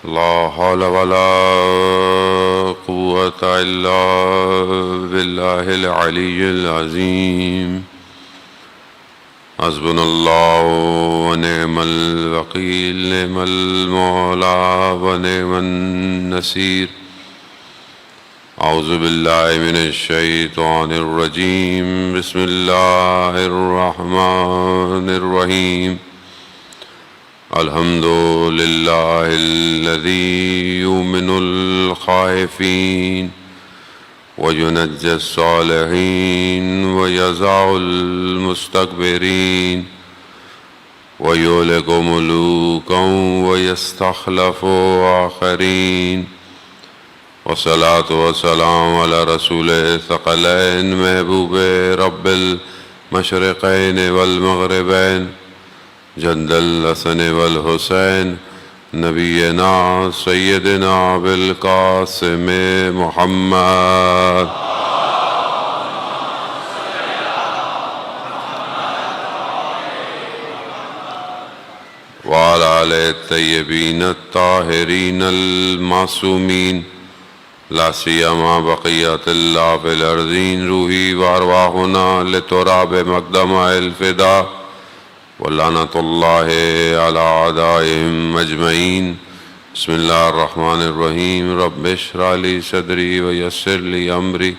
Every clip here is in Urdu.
لا حول ولا قوة إلا بالله العلي العظيم. حسبنا الله ونعم الوكيل، نعم المولى ونعم النصير. أعوذ بالله من الشيطان الرجيم. بسم الله الرحمن الرحيم. الحمد لله الذي يؤمن الخائفين وينجي الصالحين ويزع المستكبرين ويهلك ملوكا ويستخلف آخرين. والصلاة والسلام على رسول الثقلين محبوب رب المشرقين والمغربين جد الحسن والحسين نبينا سيدنا بالقاسم محمد وعلى آله الطيبين الطاهرين المعصومين لا سيما بقية الله في الأرضين. روحي وأرواحنا لتراب مقدم الفداء ولعنة الله على أعدائهم أجمعين. بسم الله الرحمن الرحيم. رب اشرح لي صدري ويسر لي أمري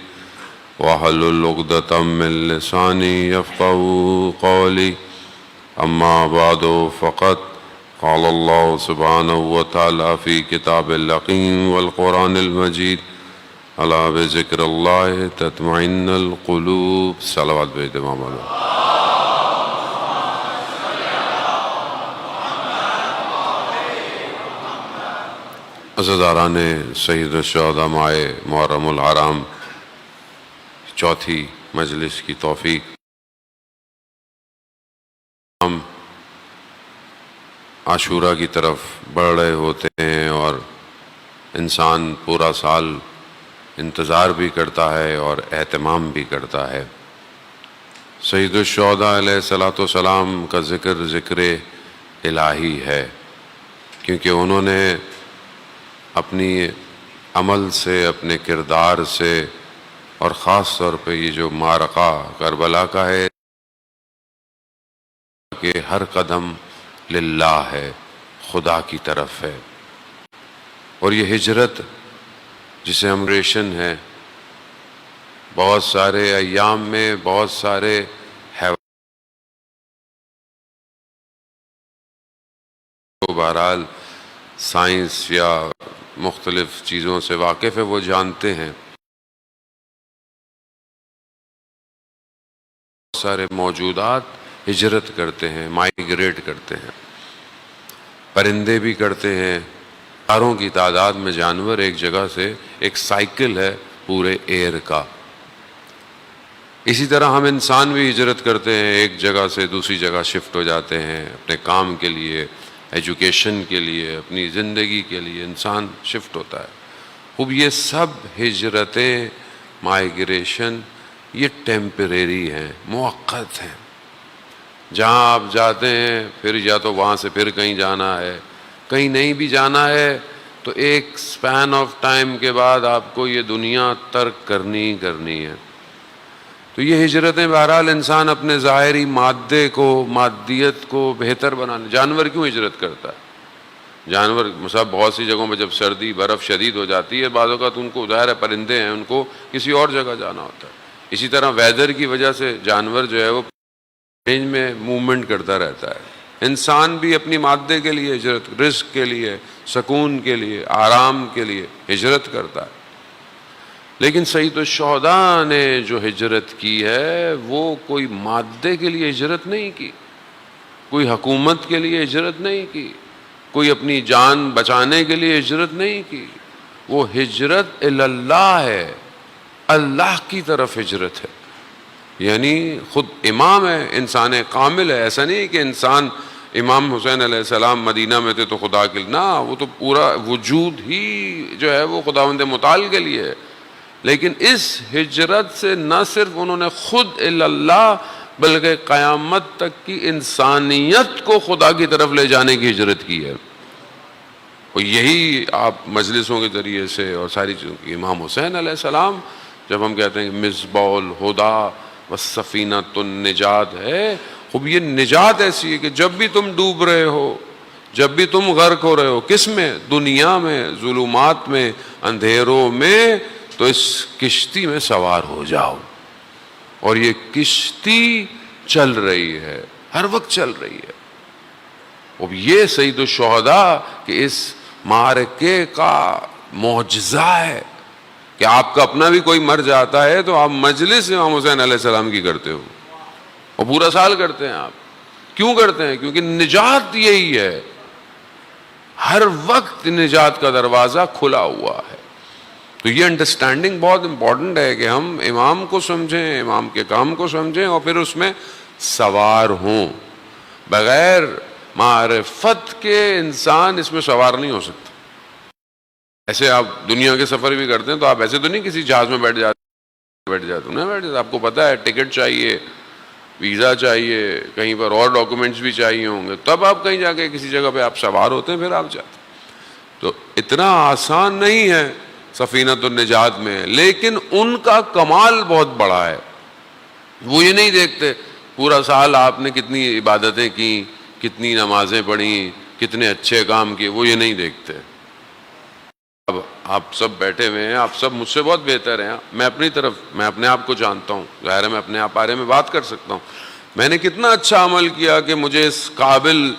واحلل عقدة من لساني يفقهوا قولي. أما بعد فقد قال الله سبحانه وتعالى في كتاب الحكيم والقرآن المجيد ألا بذكر الله تطمئن القلوب. صلوات بھیج دے ماما. عزیزاران سید الشہداء ماہ محرم الحرام چوتھی مجلس کی توفیق. ہم عاشورہ کی طرف بڑھ رہے ہوتے ہیں اور انسان پورا سال انتظار بھی کرتا ہے اور اہتمام بھی کرتا ہے. سید الشہداء علیہ الصلوۃ والسلام کا ذکر الہی ہے، کیونکہ انہوں نے اپنی عمل سے، اپنے کردار سے، اور خاص طور پہ یہ جو معرکہ کربلا کا ہے کہ ہر قدم للہ ہے، خدا کی طرف ہے. اور یہ ہجرت جسے ہم ریشن ہے، بہت سارے ایام میں بہت سارے بہرحال سائنس یا مختلف چیزوں سے واقف ہے، وہ جانتے ہیں بہت سارے موجودات ہجرت کرتے ہیں، مائیگریٹ کرتے ہیں. پرندے بھی کرتے ہیں، ہزاروں کی تعداد میں جانور ایک جگہ سے، ایک سائیکل ہے پورے ایئر کا. اسی طرح ہم انسان بھی ہجرت کرتے ہیں، ایک جگہ سے دوسری جگہ شفٹ ہو جاتے ہیں اپنے کام کے لیے، ایجوکیشن کے لیے، اپنی زندگی کے لیے انسان شفٹ ہوتا ہے. خوب یہ سب ہجرتیں، مائیگریشن، یہ ٹیمپریری ہیں، مؤقت ہیں. جہاں آپ جاتے ہیں پھر یا تو وہاں سے پھر کہیں جانا ہے، کہیں نہیں بھی جانا ہے تو ایک سپین آف ٹائم کے بعد آپ کو یہ دنیا ترک کرنی ہے. تو یہ ہجرتیں بہرحال انسان اپنے ظاہری مادے کو، مادیت کو بہتر بنانے. جانور کیوں ہجرت کرتا ہے؟ جانور مثلا بہت سی جگہوں پہ جب سردی برف شدید ہو جاتی ہے، بعض اوقات ان کو ظاہر ہے پرندے ہیں، ان کو کسی اور جگہ جانا ہوتا ہے. اسی طرح ویدر کی وجہ سے جانور جو ہے وہ رینج میں موومنٹ کرتا رہتا ہے. انسان بھی اپنی مادے کے لیے ہجرت، رزق کے لیے، سکون کے لیے، آرام کے لیے ہجرت کرتا ہے. لیکن سید الشہداء نے جو ہجرت کی ہے وہ کوئی مادے کے لیے ہجرت نہیں کی، کوئی حکومت کے لیے ہجرت نہیں کی، کوئی اپنی جان بچانے کے لیے ہجرت نہیں کی. وہ ہجرت اللہ ہے، اللہ کی طرف ہجرت ہے. یعنی خود امام ہے، انسان کامل ہے. ایسا نہیں کہ انسان امام حسین علیہ السلام مدینہ میں تھے تو خدا کے لیے، نہ، وہ تو پورا وجود ہی جو ہے وہ خداوند متعال کے لیے ہے. لیکن اس ہجرت سے نہ صرف انہوں نے خود اللہ بلکہ قیامت تک کی انسانیت کو خدا کی طرف لے جانے کی ہجرت کی ہے. اور یہی آپ مجلسوں کے ذریعے سے اور ساری چیزوں کی، امام حسین علیہ السلام جب ہم کہتے ہیں کہ مصباح الہدیٰ والسفینۃ النجات ہے، خوب یہ نجات ایسی ہے کہ جب بھی تم ڈوب رہے ہو، جب بھی تم غرق ہو رہے ہو، کس میں؟ دنیا میں، ظلمات میں، اندھیروں میں، تو اس کشتی میں سوار ہو جاؤ. اور یہ کشتی چل رہی ہے، ہر وقت چل رہی ہے. اب یہ سید الشہداء کہ اس معرکے کا معجزہ ہے کہ آپ کا اپنا بھی کوئی مر جاتا ہے تو آپ مجلس امام حسین علیہ السلام کی کرتے ہو، اور پورا سال کرتے ہیں. آپ کیوں کرتے ہیں؟ کیونکہ نجات یہی ہے، ہر وقت نجات کا دروازہ کھلا ہوا ہے. تو یہ انڈرسٹینڈنگ بہت امپورٹنٹ ہے کہ ہم امام کو سمجھیں، امام کے کام کو سمجھیں، اور پھر اس میں سوار ہوں. بغیر معرفت کے انسان اس میں سوار نہیں ہو سکتا. ایسے آپ دنیا کے سفر بھی کرتے ہیں تو آپ ایسے تو نہیں کسی جہاز میں بیٹھ جاتے. آپ کو پتا ہے ٹکٹ چاہیے، ویزا چاہیے، کہیں پر اور ڈاکومنٹس بھی چاہیے ہوں گے، تب آپ کہیں جا کے کسی جگہ پہ آپ سوار ہوتے ہیں، پھر آپ جاتے ہیں. تو اتنا آسان نہیں ہے سفینۃ النجات میں، لیکن ان کا کمال بہت بڑا ہے. وہ یہ نہیں دیکھتے پورا سال آپ نے کتنی عبادتیں کی، کتنی نمازیں پڑھی، کتنے اچھے کام کیے، وہ یہ نہیں دیکھتے. اب آپ سب بیٹھے ہوئے ہیں، آپ سب مجھ سے بہت بہتر ہیں. میں اپنے آپ کو جانتا ہوں، ظاہر ہے میں اپنے آپ بارے میں بات کر سکتا ہوں. میں نے کتنا اچھا عمل کیا کہ مجھے اس قابل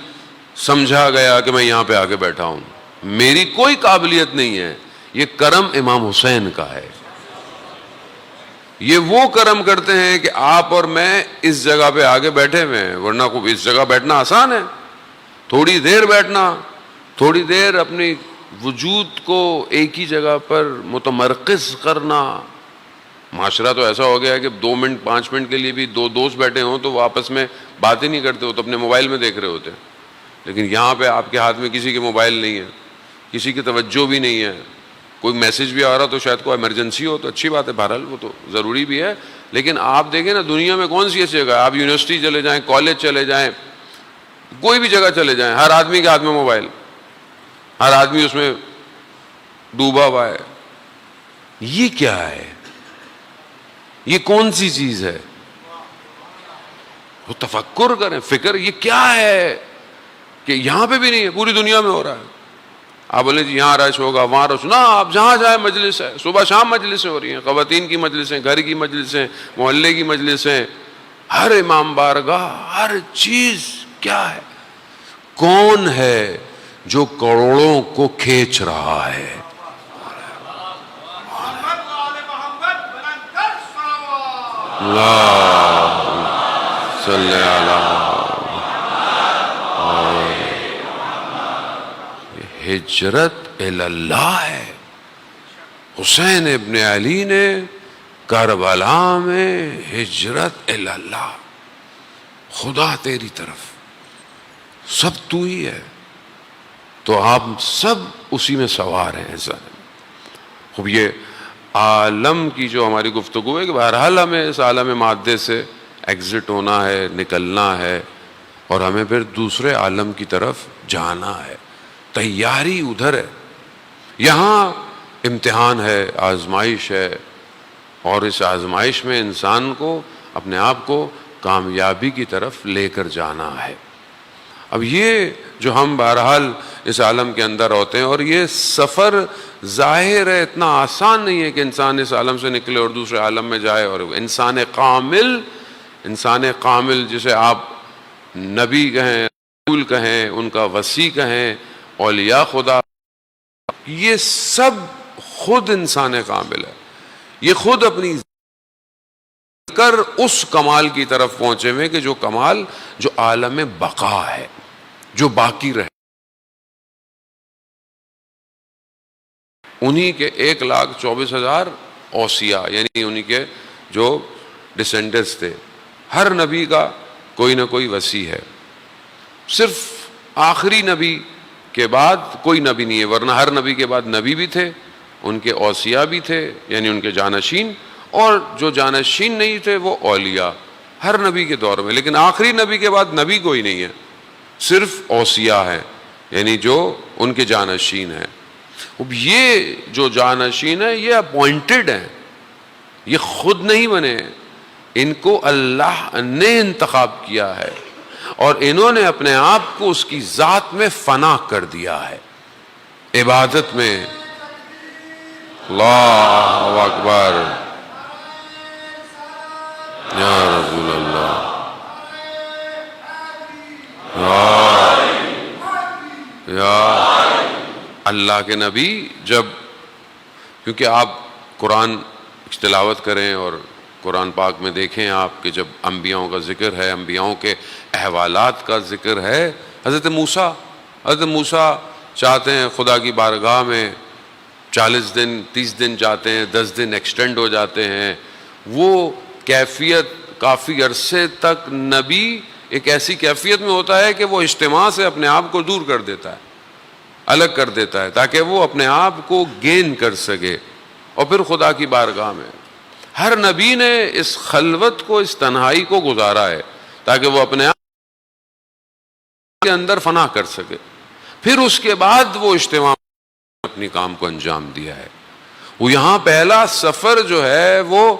سمجھا گیا کہ میں یہاں پہ آ کے بیٹھا ہوں. میری کوئی قابلیت نہیں ہے، یہ کرم امام حسین کا ہے. یہ وہ کرم کرتے ہیں کہ آپ اور میں اس جگہ پہ آگے بیٹھے ہوئے ہیں، ورنہ اس جگہ بیٹھنا آسان ہے. تھوڑی دیر بیٹھنا، تھوڑی دیر اپنی وجود کو ایک ہی جگہ پر متمرکز کرنا. معاشرہ تو ایسا ہو گیا ہے کہ 2 منٹ 5 منٹ کے لیے بھی 2 دوست بیٹھے ہوں تو وہ آپس میں بات ہی نہیں کرتے، وہ تو اپنے موبائل میں دیکھ رہے ہوتے ہیں. لیکن یہاں پہ آپ کے ہاتھ میں کسی کے موبائل نہیں ہے، کسی کی توجہ بھی نہیں ہے. کوئی میسج بھی آ رہا تو شاید کوئی ایمرجنسی ہو تو اچھی بات ہے، بہرحال وہ تو ضروری بھی ہے. لیکن آپ دیکھیں نا، دنیا میں کون سی ایسی جگہ ہے، آپ یونیورسٹی چلے جائیں، کالج چلے جائیں، کوئی بھی جگہ چلے جائیں، ہر آدمی کے ہاتھ میں موبائل، ہر آدمی اس میں ڈوبا ہوا ہے. یہ کیا ہے؟ یہ کون سی چیز ہے؟ وہ تفکر کریں، فکر، یہ کیا ہے کہ یہاں پہ بھی نہیں ہے، پوری دنیا میں ہو رہا ہے. آپ بولیں جی یہاں رش ہوگا، وہاں رش، نہ، آپ جہاں جائیں مجلس ہے. صبح شام مجلسیں ہو رہی ہیں، خواتین کی مجلسیں، گھر کی مجلسیں، محلے کی مجلسیں، ہر امام بارگاہ، ہر چیز. کیا ہے؟ کون ہے جو کروڑوں کو کھینچ رہا ہے؟ اللہ صلی اللہ. ہجرت اللہ ہے. حسین ابن علی نے کربلا میں ہجرت اللہ، خدا تیری طرف، سب تو ہی ہے. تو آپ سب اسی میں سوار ہیں. ایسا خوب یہ عالم کی جو ہماری گفتگو ہے کہ بہرحال ہمیں اس عالم مادے سے ایگزٹ ہونا ہے، نکلنا ہے، اور ہمیں پھر دوسرے عالم کی طرف جانا ہے. تیاری ادھر ہے، یہاں امتحان ہے، آزمائش ہے، اور اس آزمائش میں انسان کو اپنے آپ کو کامیابی کی طرف لے کر جانا ہے. اب یہ جو ہم بہرحال اس عالم کے اندر ہوتے ہیں، اور یہ سفر ظاہر ہے اتنا آسان نہیں ہے کہ انسان اس عالم سے نکلے اور دوسرے عالم میں جائے. اور انسان کامل جسے آپ نبی کہیں، رسول کہیں، ان کا وصی کہیں، اولیاء خدا، یہ سب خود انسان کامل ہے. یہ خود اپنی کر اس کمال کی طرف پہنچے ہوئے کہ جو کمال جو عالم بقا ہے، جو باقی رہے. انہی کے 1,24,000 اوصیاء، یعنی انہی کے جو ڈسینڈنٹس تھے. ہر نبی کا کوئی نہ کوئی وصی ہے. صرف آخری نبی کے بعد کوئی نبی نہیں ہے، ورنہ ہر نبی کے بعد نبی بھی تھے، ان کے اوصیاء بھی تھے، یعنی ان کے جانشین، اور جو جانشین نہیں تھے وہ اولیاء ہر نبی کے دور میں. لیکن آخری نبی کے بعد نبی کوئی نہیں ہے، صرف اوصیاء ہیں، یعنی جو ان کے جانشین ہیں. اب یہ جو جانشین ہیں یہ اپوائنٹڈ ہیں، یہ خود نہیں بنے، ان کو اللہ نے انتخاب کیا ہے اور انہوں نے اپنے آپ کو اس کی ذات میں فنا کر دیا ہے، عبادت میں. اللہ اکبر یا رسول اللہ. یا اللہ کے نبی جب، کیونکہ آپ قرآن تلاوت کریں اور قرآن پاک میں دیکھیں آپ کہ جب انبیاؤں کا ذکر ہے، انبیاؤں کے احوالات کا ذکر ہے، حضرت موسیٰ چاہتے ہیں خدا کی بارگاہ میں 40 دن 30 دن جاتے ہیں، 10 دن ایکسٹینڈ ہو جاتے ہیں. وہ کیفیت کافی عرصے تک نبی ایک ایسی کیفیت میں ہوتا ہے کہ وہ اجتماع سے اپنے آپ کو دور کر دیتا ہے، الگ کر دیتا ہے تاکہ وہ اپنے آپ کو گین کر سکے اور پھر خدا کی بارگاہ میں. ہر نبی نے اس خلوت کو، اس تنہائی کو گزارا ہے تاکہ وہ اپنے آپ کے اندر فنا کر سکے، پھر اس کے بعد وہ اجتماع اپنی کام کو انجام دیا ہے. وہ یہاں پہلا سفر جو ہے وہ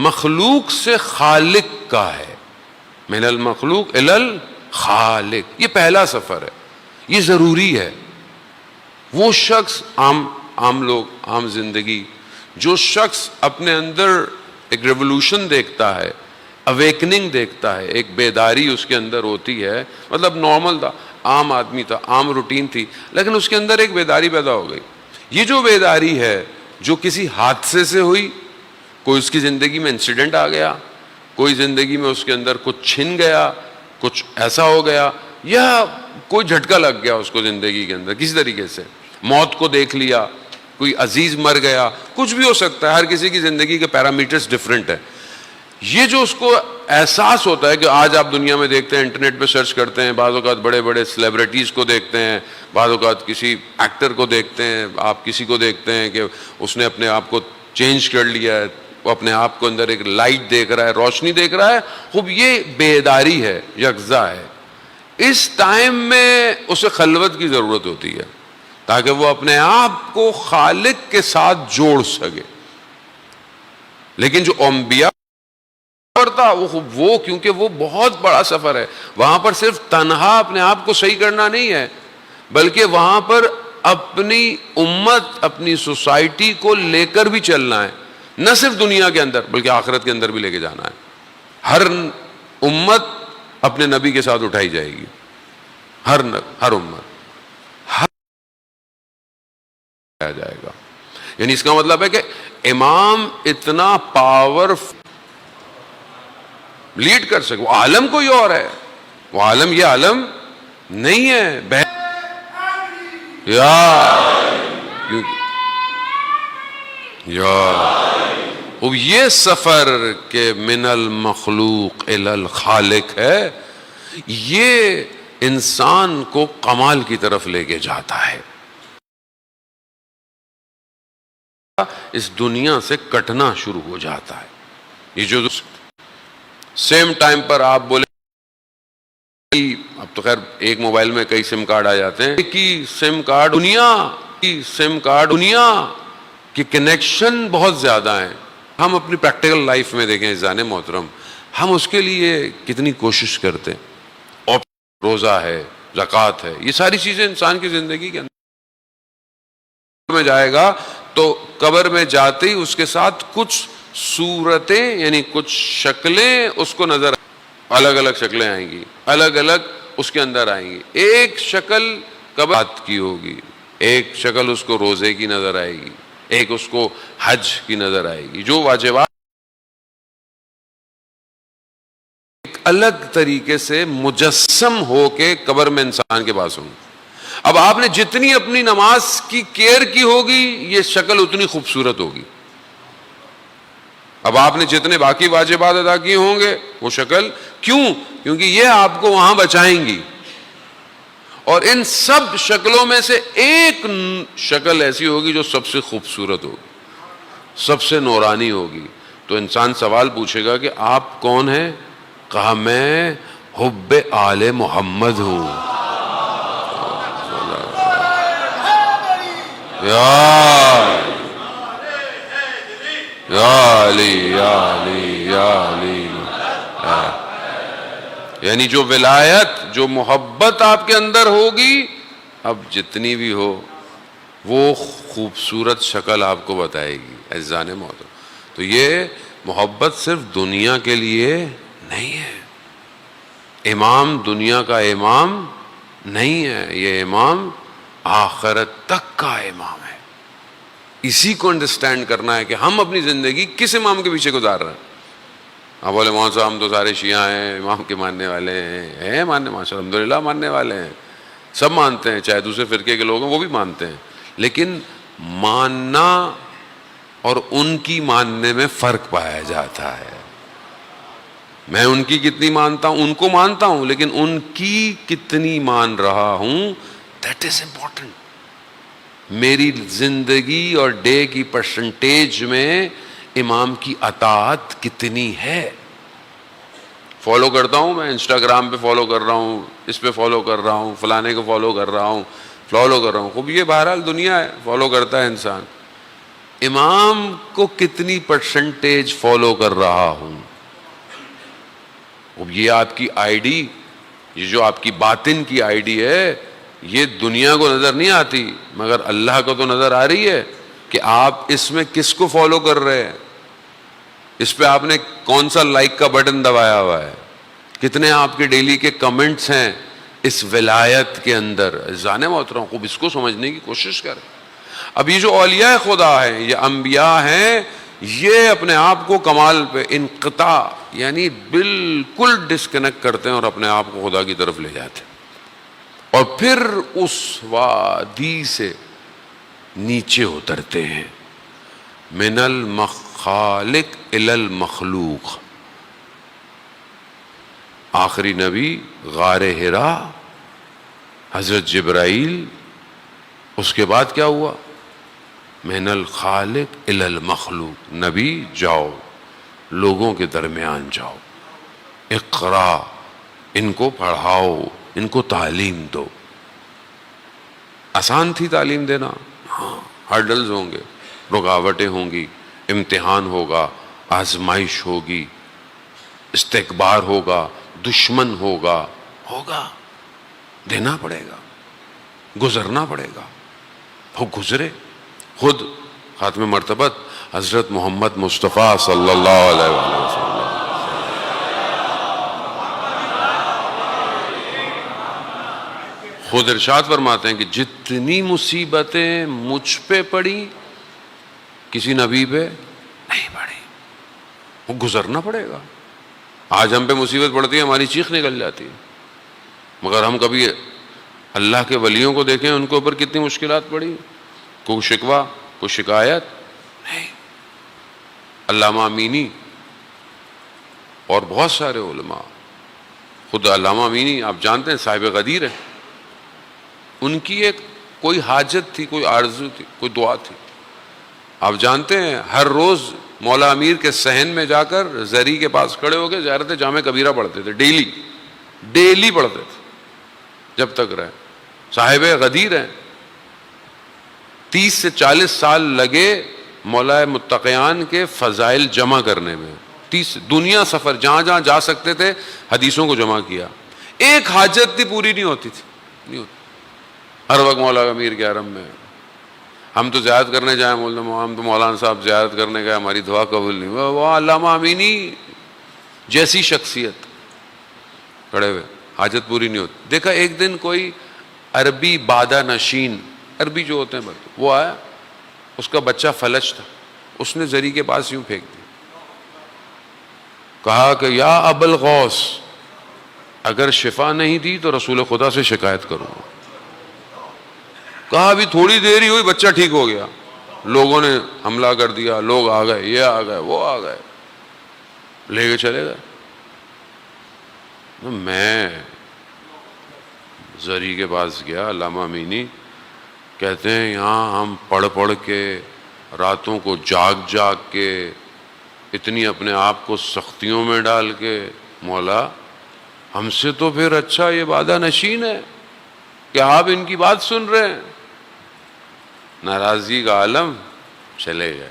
مخلوق سے خالق کا ہے، من المخلوق الی الخالق، یہ پہلا سفر ہے، یہ ضروری ہے. وہ شخص عام لوگ، عام زندگی، جو شخص اپنے اندر ایک ریولوشن دیکھتا ہے، اویکننگ دیکھتا ہے، ایک بیداری اس کے اندر ہوتی ہے، مطلب نارمل تھا، عام آدمی تھا، عام روٹین تھی، لیکن اس کے اندر ایک بیداری پیدا ہو گئی. یہ جو بیداری ہے جو کسی حادثے سے ہوئی، کوئی اس کی زندگی میں انسیڈنٹ آ گیا، کوئی زندگی میں اس کے اندر کچھ چھن گیا، کچھ ایسا ہو گیا، یا کوئی جھٹکا لگ گیا اس کو زندگی کے اندر کسی طریقے سے، موت کو دیکھ لیا، کوئی عزیز مر گیا، کچھ بھی ہو سکتا ہے، ہر کسی کی زندگی کے پیرامیٹرز ڈیفرنٹ ہیں. یہ جو اس کو احساس ہوتا ہے کہ آج آپ دنیا میں دیکھتے ہیں، انٹرنیٹ پہ سرچ کرتے ہیں، بعض اوقات بڑے بڑے سیلیبریٹیز کو دیکھتے ہیں، بعض اوقات کسی ایکٹر کو دیکھتے ہیں، آپ کسی کو دیکھتے ہیں کہ اس نے اپنے آپ کو چینج کر لیا ہے، وہ اپنے آپ کو اندر ایک لائٹ دیکھ رہا ہے، روشنی دیکھ رہا ہے. خوب یہ بیداری ہے، یکزا ہے. اس ٹائم میں اسے خلوت کی ضرورت ہوتی ہے تاکہ وہ اپنے آپ کو خالق کے ساتھ جوڑ سکے. لیکن جو انبیاء تھا وہ کیونکہ وہ بہت بڑا سفر ہے، وہاں پر صرف تنہا اپنے آپ کو صحیح کرنا نہیں ہے، بلکہ وہاں پر اپنی امت، اپنی سوسائٹی کو لے کر بھی چلنا ہے، نہ صرف دنیا کے اندر بلکہ آخرت کے اندر بھی لے کے جانا ہے. ہر امت اپنے نبی کے ساتھ اٹھائی جائے گی، ہر امت جائے گا. یعنی اس کا مطلب ہے کہ امام اتنا پاور لیڈ کر سکے. وہ عالم کوئی اور ہے، وہ عالم یہ عالم نہیں ہے. اب یہ سفر کہ من المخلوق الی الخالق ہے، یہ انسان کو کمال کی طرف لے کے جاتا ہے. اس دنیا سے کٹنا شروع ہو جاتا ہے. یہ جو سیم ٹائم پر آپ بولے، اب تو خیر ایک موبائل میں کئی سم کارڈ آ جاتے ہیں، ایک ہی سم کارڈ دنیا کی کنیکشن بہت زیادہ ہیں. ہم اپنی پریکٹیکل لائف میں دیکھیں عزیزان محترم، ہم اس کے لیے کتنی کوشش کرتے ہیں. اور روزہ ہے، زکوٰۃ ہے، یہ ساری چیزیں انسان کی زندگی کے اندر میں جائے گا تو قبر میں جاتے ہی اس کے ساتھ کچھ صورتیں، یعنی کچھ شکلیں اس کو نظر، الگ الگ شکلیں آئیں گی، الگ الگ اس کے اندر آئیں گی. ایک شکل قبر کی ہوگی، ایک شکل اس کو روزے کی نظر آئے گی، ایک اس کو حج کی نظر آئے گی. جو واجبات ایک الگ طریقے سے مجسم ہو کے قبر میں انسان کے پاس ہوں گے. اب آپ نے جتنی اپنی نماز کی کیئر کی ہوگی یہ شکل اتنی خوبصورت ہوگی. اب آپ نے جتنے باقی واجبات ادا کیے ہوں گے وہ شکل، کیونکہ یہ آپ کو وہاں بچائیں گی. اور ان سب شکلوں میں سے ایک شکل ایسی ہوگی جو سب سے خوبصورت ہوگی، سب سے نورانی ہوگی. تو انسان سوال پوچھے گا کہ آپ کون ہیں؟ کہا میں حب آل محمد ہوں. یا علی یا علی یا علی. یعنی جو ولایت، جو محبت آپ کے اندر ہوگی، اب جتنی بھی ہو وہ خوبصورت شکل آپ کو بتائے گی. عزیزان محترم، تو یہ محبت صرف دنیا کے لیے نہیں ہے. امام دنیا کا امام نہیں ہے، یہ امام آخرت تک کا امام ہے. اسی کو انڈرسٹینڈ کرنا ہے کہ ہم اپنی زندگی کس امام کے پیچھے گزار رہے ہیں. آپ بولے مولوی صاحب ہم تو سارے شیعہ ہیں، امام کے ماننے والے ہیں ماننے، ماشاء اللہ الحمدللہ ماننے والے ہیں، سب مانتے ہیں، چاہے دوسرے فرقے کے لوگ ہیں وہ بھی مانتے ہیں. لیکن ماننا اور ان کی ماننے میں فرق پایا جاتا ہے. میں ان کی کتنی مانتا ہوں، ان کو مانتا ہوں، لیکن ان کی کتنی مان رہا ہوں، دیٹ از امپورٹنٹ. میری زندگی اور ڈے کی پرسنٹیج میں امام کی اطاعت کتنی ہے. فالو کرتا ہوں میں، انسٹاگرام پہ فالو کر رہا ہوں، اس پہ فالو کر رہا ہوں، فلانے کو فالو کر رہا ہوں، فالو کر رہا ہوں. خوب یہ بہرحال دنیا ہے، فالو کرتا ہے انسان. امام کو کتنی پرسنٹیج فالو کر رہا ہوں. اب یہ آپ کی آئی ڈی، یہ جو آپ کی باطن کی آئی ڈی ہے، یہ دنیا کو نظر نہیں آتی، مگر اللہ کو تو نظر آ رہی ہے کہ آپ اس میں کس کو فالو کر رہے ہیں. اس پہ آپ نے کون سا لائک کا بٹن دبایا ہوا ہے، کتنے آپ کے ڈیلی کے کمنٹس ہیں اس ولایت کے اندر. جانے محترم خوب اس کو سمجھنے کی کوشش کریں. اب یہ جو اولیاء خدا ہیں، یہ انبیاء ہیں، یہ اپنے آپ کو کمال پہ انقطاع یعنی بالکل ڈسکنیکٹ کرتے ہیں اور اپنے آپ کو خدا کی طرف لے جاتے ہیں، اور پھر اس وادی سے نیچے اترتے ہیں. من المخالق الی المخلوق. آخری نبی غار حرا، حضرت جبرائیل، اس کے بعد کیا ہوا؟ من الخالق الی المخلوق. نبی جاؤ لوگوں کے درمیان جاؤ، اقرا، ان کو پڑھاؤ، ان کو تعلیم دو. آسان تھی تعلیم دینا؟ ہاں، ہرڈلز ہوں گے، رکاوٹیں ہوں گی، امتحان ہوگا، آزمائش ہوگی، استکبار ہوگا، دشمن ہوگا، دینا پڑے گا، گزرنا پڑے گا. وہ گزرے. خود خاتم مرتبت حضرت محمد مصطفیٰ صلی اللہ علیہ وسلم خود ارشاد فرماتے ہیں کہ جتنی مصیبتیں مجھ پہ پڑی کسی نبی پہ نہیں پڑی. وہ گزرنا پڑے گا. آج ہم پہ مصیبت پڑتی ہے، ہماری چیخ نکل جاتی ہے، مگر ہم کبھی اللہ کے ولیوں کو دیکھیں، ان کے اوپر کتنی مشکلات پڑی، کوئی شکوہ، کوئی شکایت نہیں. علامہ امینی اور بہت سارے علماء، خود علامہ امینی آپ جانتے ہیں صاحب غدیر ہیں، ان کی ایک کوئی حاجت تھی، کوئی آرزو تھی، کوئی دعا تھی. آپ جانتے ہیں ہر روز مولا امیر کے صحن میں جا کر زری کے پاس کھڑے ہو کے زیارت جامع کبیرہ پڑھتے تھے. ڈیلی پڑھتے تھے جب تک رہے. صاحب غدیر ہیں. 30 سے 40 سال لگے مولا متقیان کے فضائل جمع کرنے میں. 30 دنیا سفر، جہاں جہاں جا سکتے تھے حدیثوں کو جمع کیا. ایک حاجت تھی پوری نہیں ہوتی تھی، نہیں ہوتی. ہر وقت مولا امیر کے حرم میں ہم تو زیارت کرنے جائیں، ہم تو مولانا صاحب زیارت کرنے گئے، ہماری دعا قبول نہیں. وہ علامہ امینی جیسی شخصیت کھڑے ہوئے، حاجت پوری نہیں ہوتی. دیکھا ایک دن کوئی عربی بادہ نشین، عربی جو ہوتے ہیں وہ آیا، اس کا بچہ فلج تھا، اس نے زری کے پاس یوں پھینک دیا. کہا کہ یا ابا الغوث، اگر شفا نہیں دی تو رسول خدا سے شکایت کروں گا. کہا ابھی تھوڑی دیر ہی ہوئی بچہ ٹھیک ہو گیا. لوگوں نے حملہ کر دیا، لوگ آ گئے، یہ آ گئے، وہ آ گئے، لے کے چلے گئے. میں زری کے پاس گیا، علامہ امینی کہتے ہیں یہاں ہم پڑھ پڑھ کے، راتوں کو جاگ جاگ کے، اتنی اپنے آپ کو سختیوں میں ڈال کے، مولا ہم سے تو پھر اچھا یہ بادہ نشین ہے کہ آپ ان کی بات سن رہے ہیں. ناراضگی کا عالم چلے گئے.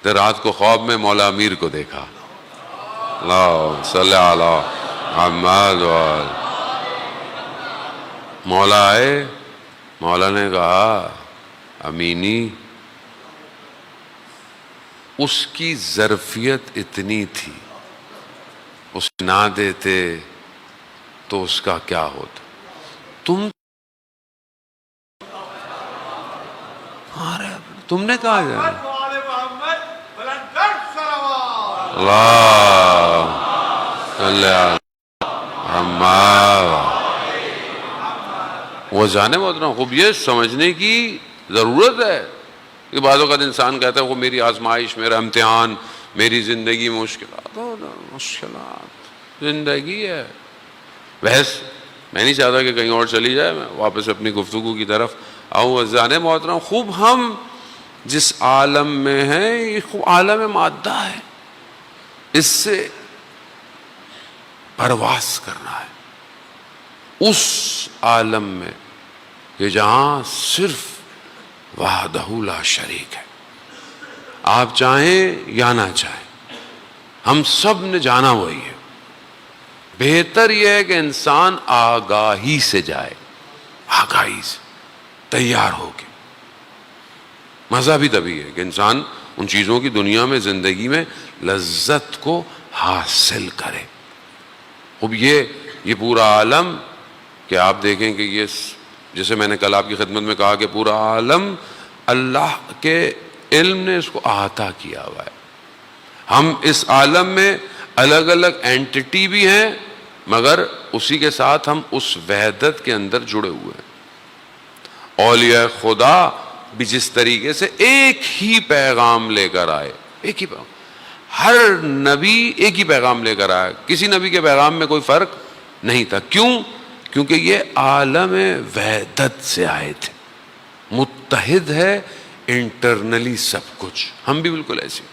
تو رات کو خواب میں مولا امیر کو دیکھا. اللہ صلی علی محمد وآل. مولا آئے, مولا نے کہا امینی, اس کی ظرفیت اتنی تھی, اس نہ دیتے تو اس کا کیا ہوتا. تم نے کہا جائے اللہ صلی علی محمد. وہ جانے محترم خوب یہ سمجھنے کی ضرورت ہے کہ بعض اوقات انسان کہتا ہے وہ میری آزمائش, میرا امتحان, میری زندگی میں مشکلات زندگی ہے. بحث میں نہیں چاہتا کہ کہیں اور چلی جائے, میں واپس اپنی گفتگو کی طرف آؤں. جانے محترم خوب ہم جس عالم میں ہیں یہ خوب عالم مادہ ہے, اس سے پرواز کرنا ہے. اس عالم میں کہ جہاں صرف وحدہ لا شریک ہے, آپ چاہیں یا نہ چاہیں, ہم سب نے جانا وہی ہے. بہتر یہ ہے کہ انسان آگاہی سے جائے, آگاہی سے تیار ہو کے. مزہ بھی تبھی ہے کہ انسان ان چیزوں کی دنیا میں زندگی میں لذت کو حاصل کرے. اب یہ پورا عالم کہ آپ دیکھیں کہ یہ جیسے میں نے کل آپ کی خدمت میں کہا کہ پورا عالم اللہ کے علم نے اس کو احاطہ کیا ہوا ہے. ہم اس عالم میں الگ الگ اینٹی بھی ہیں, مگر اسی کے ساتھ ہم اس وحدت کے اندر جڑے ہوئے ہیں. اولیاء خدا بھی جس طریقے سے ایک ہی پیغام لے کر آئے, ایک ہی پیغام, ہر نبی ایک ہی پیغام لے کر آیا, کسی نبی کے پیغام میں کوئی فرق نہیں تھا. کیوں؟ کیونکہ یہ عالم وحدت سے آئے تھے, متحد ہے انٹرنلی سب کچھ. ہم بھی بالکل ایسے,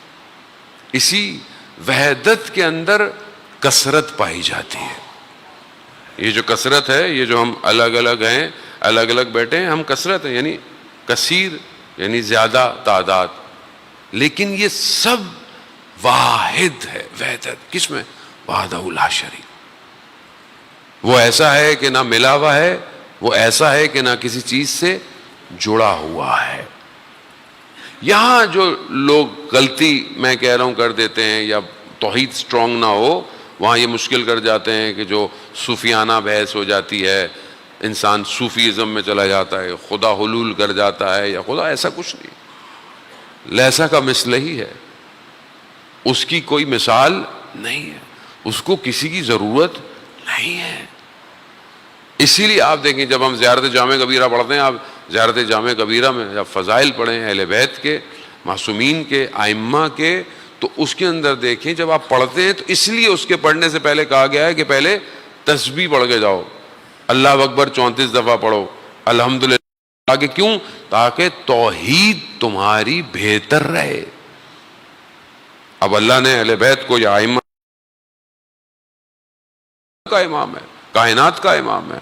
اسی وحدت کے اندر کثرت پائی جاتی ہے. یہ جو کثرت ہے, یہ جو ہم الگ الگ ہیں, الگ الگ بیٹھے ہیں, ہم کثرت ہیں, یعنی کثیر یعنی زیادہ تعداد, لیکن یہ سب واحد ہے. وحدت کس میں؟ وحدہ لا شریک. وہ ایسا ہے کہ نہ ملا ہوا ہے, وہ ایسا ہے کہ نہ کسی چیز سے جڑا ہوا ہے. یہاں جو لوگ غلطی میں کہہ رہا ہوں کر دیتے ہیں یا توحید سٹرونگ نہ ہو, وہاں یہ مشکل کر جاتے ہیں کہ جو صوفیانہ بحث ہو جاتی ہے, انسان صوفیزم میں چلا جاتا ہے, خدا حلول کر جاتا ہے, یا خدا ایسا کچھ نہیں, لیسا کا مثل ہی ہے, اس کی کوئی مثال نہیں ہے, اس کو کسی کی ضرورت نہیں ہے. اسی لیے آپ دیکھیں جب ہم زیارت جامع کبیرہ پڑھتے ہیں, آپ زیارت جامع کبیرہ میں جب فضائل پڑھیں اہل بیت کے, معصومین کے, ائمہ کے, تو اس کے اندر دیکھیں جب آپ پڑھتے ہیں تو اس لیے اس کے پڑھنے سے پہلے کہا گیا ہے کہ پہلے تسبیح پڑھ کے جاؤ, اللہ اکبر 34 دفعہ پڑھو, الحمدللہ. آگے کیوں؟ تاکہ توحید تمہاری بہتر رہے. اب اللہ نے اہل بیت کو یا ائمہ کا امام ہے, کائنات کا امام ہے,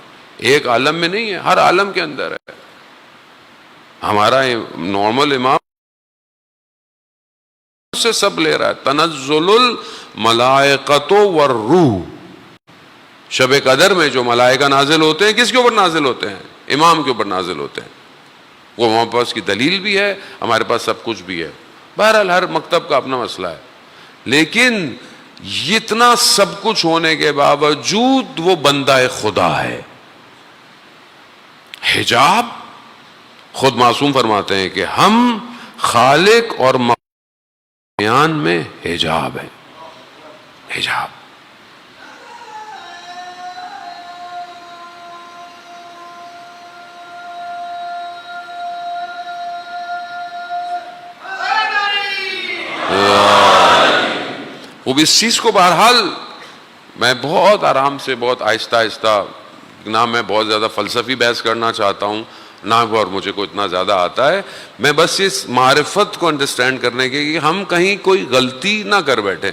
ایک عالم میں نہیں ہے, ہر عالم کے اندر ہے. ہمارا نارمل امام سے سب لے رہا ہے. تنزل الملائکۃ والروح, شب قدر میں جو ملائکہ نازل ہوتے ہیں کس کے اوپر نازل ہوتے ہیں؟ امام کے اوپر نازل ہوتے ہیں. وہ ہمارے پاس کی دلیل بھی ہے, ہمارے پاس سب کچھ بھی ہے. بہرحال ہر مکتب کا اپنا مسئلہ ہے, لیکن اتنا سب کچھ ہونے کے باوجود وہ بندہ خدا ہے. حجاب خود معصوم فرماتے ہیں کہ ہم خالق اور بیان میں حجاب ہے. حجاب وہ بھی اس چیز کو بہرحال میں بہت آرام سے, بہت آہستہ آہستہ, نہ میں بہت زیادہ فلسفی بحث کرنا چاہتا ہوں, نہ اور مجھے کو اتنا زیادہ آتا ہے. میں بس اس معرفت کو انڈرسٹینڈ کرنے کے کہ ہم کہیں کوئی غلطی نہ کر بیٹھیں,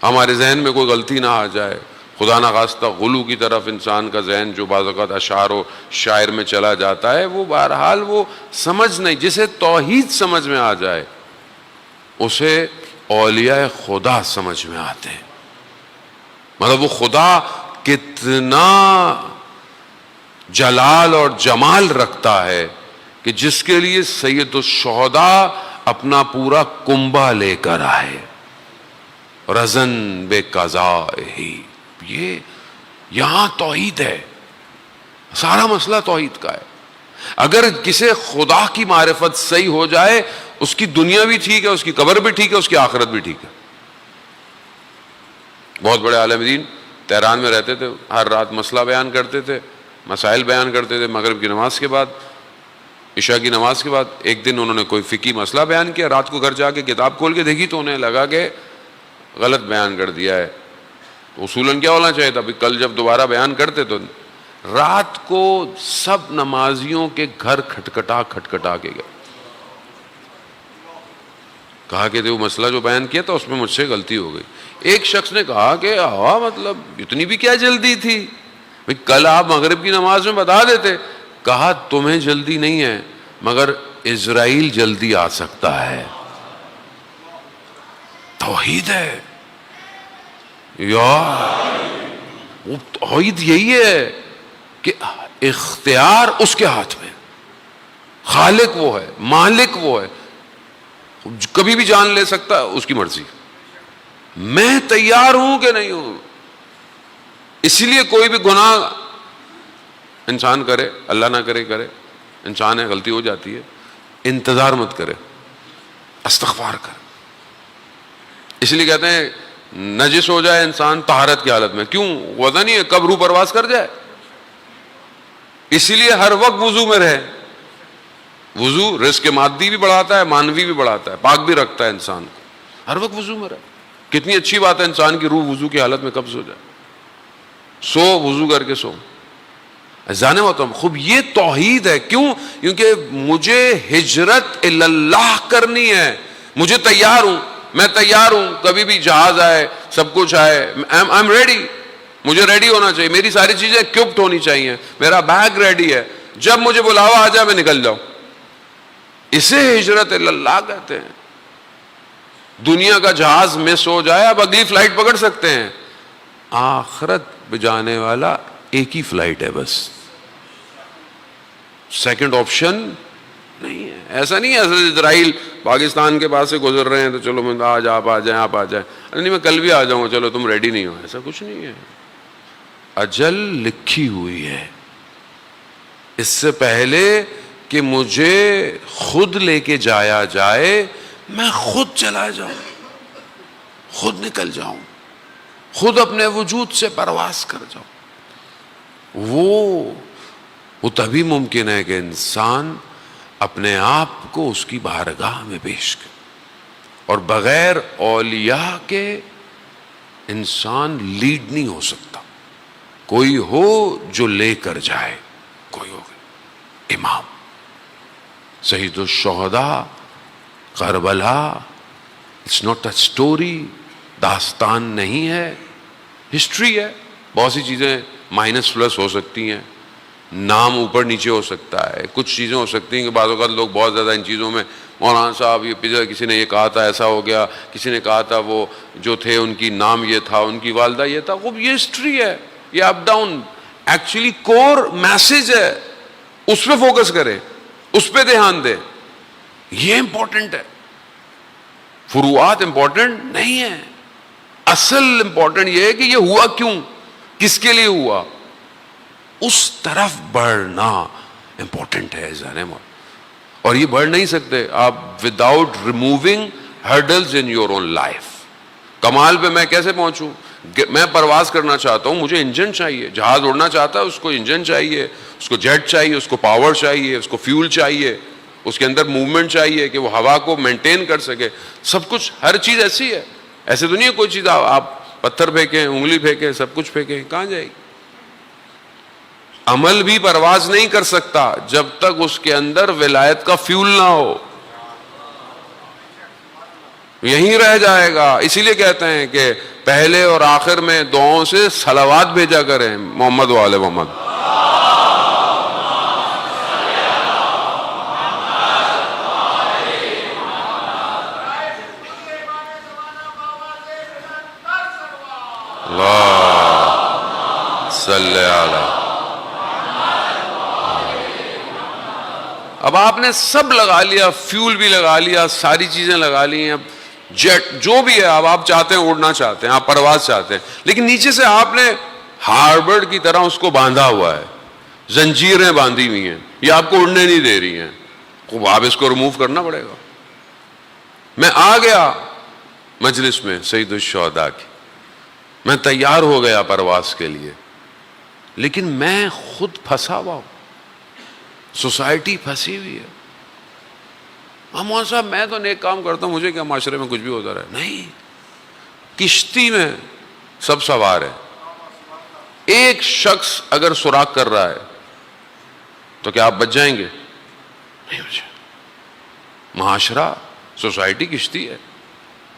ہمارے ذہن میں کوئی غلطی نہ آ جائے. خدا نخواستہ غلو کی طرف انسان کا ذہن جو بعض اوقات اشعار و شاعر میں چلا جاتا ہے، وہ بہرحال وہ سمجھ نہیں، جسے توحید سمجھ میں آ جائے اسے اولیاء خدا سمجھ میں آتے ہیں. مطلب وہ خدا کتنا جلال اور جمال رکھتا ہے کہ جس کے لیے سید الشہداء اپنا پورا کنبہ لے کر آئے. رزن بے قضائہی، یہ یہاں توحید ہے، سارا مسئلہ توحید کا ہے. اگر کسی خدا کی معرفت صحیح ہو جائے، اس کی دنیا بھی ٹھیک ہے، اس کی قبر بھی ٹھیک ہے، اس کی آخرت بھی ٹھیک ہے. بہت بڑے عالم دین تہران میں رہتے تھے، ہر رات مسئلہ بیان کرتے تھے، مسائل بیان کرتے تھے. مغرب کی نماز کے بعد، عشاء کی نماز کے بعد ایک دن انہوں نے کوئی فقہی مسئلہ بیان کیا. رات کو گھر جا کے کتاب کھول کے دیکھی تو انہیں لگا کہ غلط بیان کر دیا ہے. اصولاً کیا ہونا چاہیے تھا؟ کل جب دوبارہ بیان کرتے تو رات کو سب نمازیوں کے گھر کھٹکھٹا کے گئے. کہا کہ وہ مسئلہ جو بیان کیا تھا اس میں مجھ سے غلطی ہو گئی. ایک شخص نے کہا کہ مطلب اتنی بھی کیا جلدی تھی؟ کل آپ مغرب کی نماز میں بتا دیتے. کہا تمہیں جلدی نہیں ہے، مگر اسرائیل جلدی آ سکتا ہے. توحید ہے یار، وہ توحید یہی ہے کہ اختیار اس کے ہاتھ میں، خالق وہ ہے، مالک وہ ہے، کبھی بھی جان لے سکتا، اس کی مرضی. میں تیار ہوں کہ نہیں ہوں. اسی لیے کوئی بھی گناہ انسان کرے، اللہ نہ کرے، انسان ہے، غلطی ہو جاتی ہے، انتظار مت کرے، استغفار کر. اس لیے کہتے ہیں نجس ہو جائے انسان طہارت کی حالت میں، کیوں؟ وضع نہیں ہے، کب روح پرواز کر جائے. اسی لیے ہر وقت وضو میں رہے. وضو رزق مادی بھی بڑھاتا ہے، مانوی بھی بڑھاتا ہے، پاک بھی رکھتا ہے انسان کو. ہر وقت وضو میں رہے. کتنی اچھی بات ہے انسان کی روح وضو کی حالت میں قبض ہو جائے. سو وضو کر کے سو. جانے ہوتا ہوں خوب یہ توحید ہے. کیوں؟ کیونکہ مجھے ہجرت اللہ کرنی ہے. مجھے تیار ہوں، میں تیار ہوں، کبھی بھی جہاز آئے، سب کچھ آئے، آئی ایم ریڈی. مجھے ریڈی ہونا چاہیے، میری ساری چیزیں اکوپڈ ہونی چاہیے، میرا بیگ ریڈی ہے، جب مجھے بلاوا آ جائے میں نکل جاؤں. اسے ہجرت اللہ کہتے ہیں. دنیا کا جہاز مس ہو جائے، اب اگلی فلائٹ پکڑ سکتے ہیں. آخرت پہ جانے والا ایک ہی فلائٹ ہے بس، سیکنڈ آپشن نہیں ہے. ایسا نہیں ہے اسرائیل پاکستان کے پاس سے گزر رہے ہیں تو چلو میں آج آپ آ جائیں، آپ آ جائیں، نہیں میں کل بھی آ جاؤں، چلو تم ریڈی نہیں ہو. ایسا کچھ نہیں ہے. اجل لکھی ہوئی ہے. اس سے پہلے کہ مجھے خود لے کے جایا جائے، میں خود چلا جاؤں، خود نکل جاؤں، خود اپنے وجود سے پرواز کر جاؤں. وہ تبھی ممکن ہے کہ انسان اپنے آپ کو اس کی بارگاہ میں پیش کرے. اور بغیر اولیاء کے انسان لیڈ نہیں ہو سکتا. کوئی ہو جو لے کر جائے، کوئی ہو. امام سید الشہداء Karbala, it's not a story, داستان نہیں ہے، ہسٹری ہے. بہت سی چیزیں مائنس پلس ہو سکتی ہیں، نام اوپر نیچے ہو سکتا ہے، کچھ چیزیں ہو سکتی ہیں کہ بعض اوقات لوگ بہت زیادہ ان چیزوں میں، مولانا صاحب یہ کسی نے یہ کہا تھا ایسا ہو گیا، کسی نے کہا تھا وہ جو تھے ان کی نام یہ تھا، ان کی والدہ یہ تھا. وہ یہ ہسٹری ہے، یہ اپ ڈاؤن. ایکچولی کور میسج ہے، اس پہ فوکس کرے، اس پہ دھیان دے. یہ امپورٹنٹ ہے. فروعات امپورٹنٹ نہیں ہے. اصل امپورٹنٹ یہ ہے کہ یہ ہوا کیوں، کس کے لیے ہوا، اس طرف بڑھنا امپورٹنٹ ہے. اور یہ بڑھ نہیں سکتے آپ without removing hurdles in your own life. کمال پہ میں کیسے پہنچوں؟ میں پرواز کرنا چاہتا ہوں، مجھے انجن چاہیے. جہاز اڑنا چاہتا ہے، اس کو انجن چاہیے، اس کو جیٹ چاہیے، اس کو پاور چاہیے، اس کو فیول چاہیے، اس کے اندر موومنٹ چاہیے کہ وہ ہوا کو مینٹین کر سکے. سب کچھ، ہر چیز ایسی ہے. ایسے تو نہیں ہے کوئی چیز آپ پتھر پھینکیں، انگلی پھینکیں، سب کچھ پھینکیں، کہاں جائے گی؟ عمل بھی پرواز نہیں کر سکتا جب تک اس کے اندر ولایت کا فیول نہ ہو، یہیں رہ جائے گا. اسی لیے کہتے ہیں کہ پہلے اور آخر میں دعاؤں سے صلوات بھیجا کریں محمد و آل محمد. اللہ صلی علی. اب آپ نے سب لگا لیا، فیول بھی لگا لیا، ساری چیزیں لگا لی ہیں، اب جیٹ جو بھی ہے اب آپ چاہتے ہیں اڑنا چاہتے ہیں، آپ پرواز چاہتے ہیں، لیکن نیچے سے آپ نے ہاربرڈ کی طرح اس کو باندھا ہوا ہے، زنجیریں باندھی ہوئی ہیں، یہ آپ کو اڑنے نہیں دے رہی ہیں. خوب آپ اس کو ریموو کرنا پڑے گا. میں آ گیا مجلس میں سید الشہداء کی، میں تیار ہو گیا پرواز کے لیے، لیکن میں خود پھنسا ہوا ہوں، سوسائٹی پھنسی ہوئی ہے. مولانا صاحب میں تو نیک کام کرتا ہوں، مجھے کیا معاشرے میں کچھ بھی ہوتا رہے. نہیں، کشتی میں سب سوار ہے، ایک شخص اگر سوراخ کر رہا ہے تو کیا آپ بچ جائیں گے؟ نہیں بچ. معاشرہ، سوسائٹی کشتی ہے،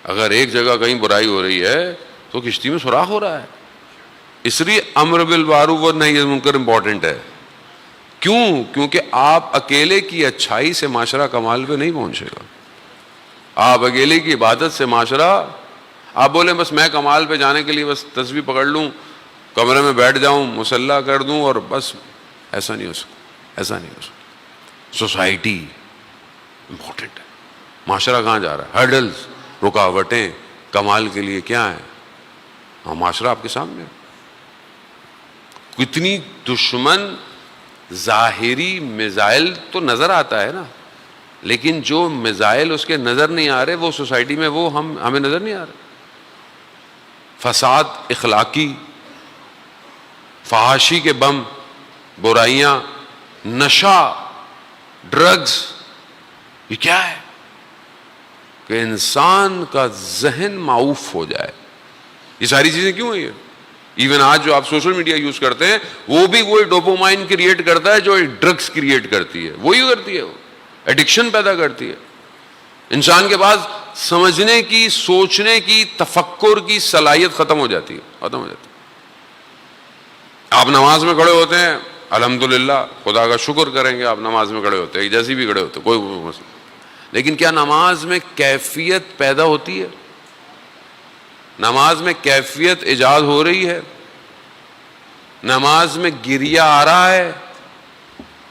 اگر ایک جگہ کہیں برائی ہو رہی ہے تو کشتی میں سوراخ ہو رہا ہے. اس لیے امر بالمعروف والنہی عن المنکر امپورٹنٹ ہے. کیوں؟ کیونکہ آپ اکیلے کی اچھائی سے معاشرہ کمال پہ نہیں پہنچے گا. آپ اکیلے کی عبادت سے معاشرہ، آپ بولیں بس میں کمال پہ جانے کے لیے بس تسبیح پکڑ لوں، کمرے میں بیٹھ جاؤں، مصلی کر دوں اور بس، ایسا نہیں ہو سکتا. ایسا نہیں ہو سکتا. سوسائٹی امپورٹنٹ ہے. معاشرہ کہاں جا رہا ہے؟ ہرڈلز، رکاوٹیں کمال کے لیے کیا ہیں؟ ہاں، معاشرہ آپ کے سامنے ہے. کتنی دشمن ظاہری میزائل تو نظر آتا ہے نا، لیکن جو میزائل اس کے نظر نہیں آ رہے وہ سوسائٹی میں، وہ ہمیں نظر نہیں آ رہے. فساد اخلاقی، فحاشی کے بم، برائیاں، نشہ، ڈرگز، یہ کیا ہے؟ کہ انسان کا ذہن معوف ہو جائے. یہ ساری چیزیں کیوں ہوئی ہیں؟ ایون آج جو آپ سوشل میڈیا یوز کرتے ہیں وہ بھی وہی ڈوپامائن کریٹ کرتا ہے جو ڈرگز کریٹ کرتی ہے، وہی کرتی ہے، وہ ایڈکشن پیدا کرتی ہے. انسان کے پاس سمجھنے کی، سوچنے کی، تفکر کی صلاحیت ختم ہو جاتی ہے، ختم ہو جاتی ہے. آپ نماز میں کھڑے ہوتے ہیں، الحمدللہ خدا کا شکر کریں گے، آپ نماز میں کھڑے ہوتے ہیں، جیسی بھی کھڑے ہوتے ہیں، کوئی مسئلہ، لیکن کیا نماز میں کیفیت پیدا ہوتی ہے؟ نماز میں کیفیت ایجاد ہو رہی ہے؟ نماز میں گریہ آ رہا ہے؟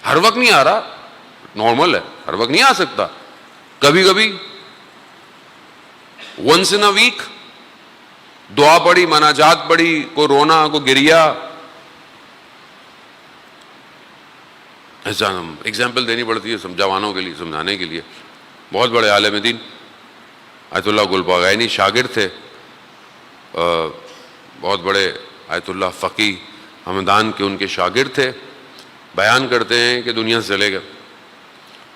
ہر وقت نہیں آ رہا، نارمل ہے، ہر وقت نہیں آ سکتا، کبھی کبھی ونس ان اے ویک دعا پڑھی، مناجات پڑھی، کو رونا، کو گریہ. ایسا ایگزامپل دینی پڑتی ہے جوانوں کے لیے، سمجھانے کے لیے. بہت بڑے عالم دین آیت اللہ گل باغائنی شاگرد تھے، بہت بڑے آیت اللہ فقی ہمدان کے ان کے شاگرد تھے. بیان کرتے ہیں کہ دنیا سے چلے گئے.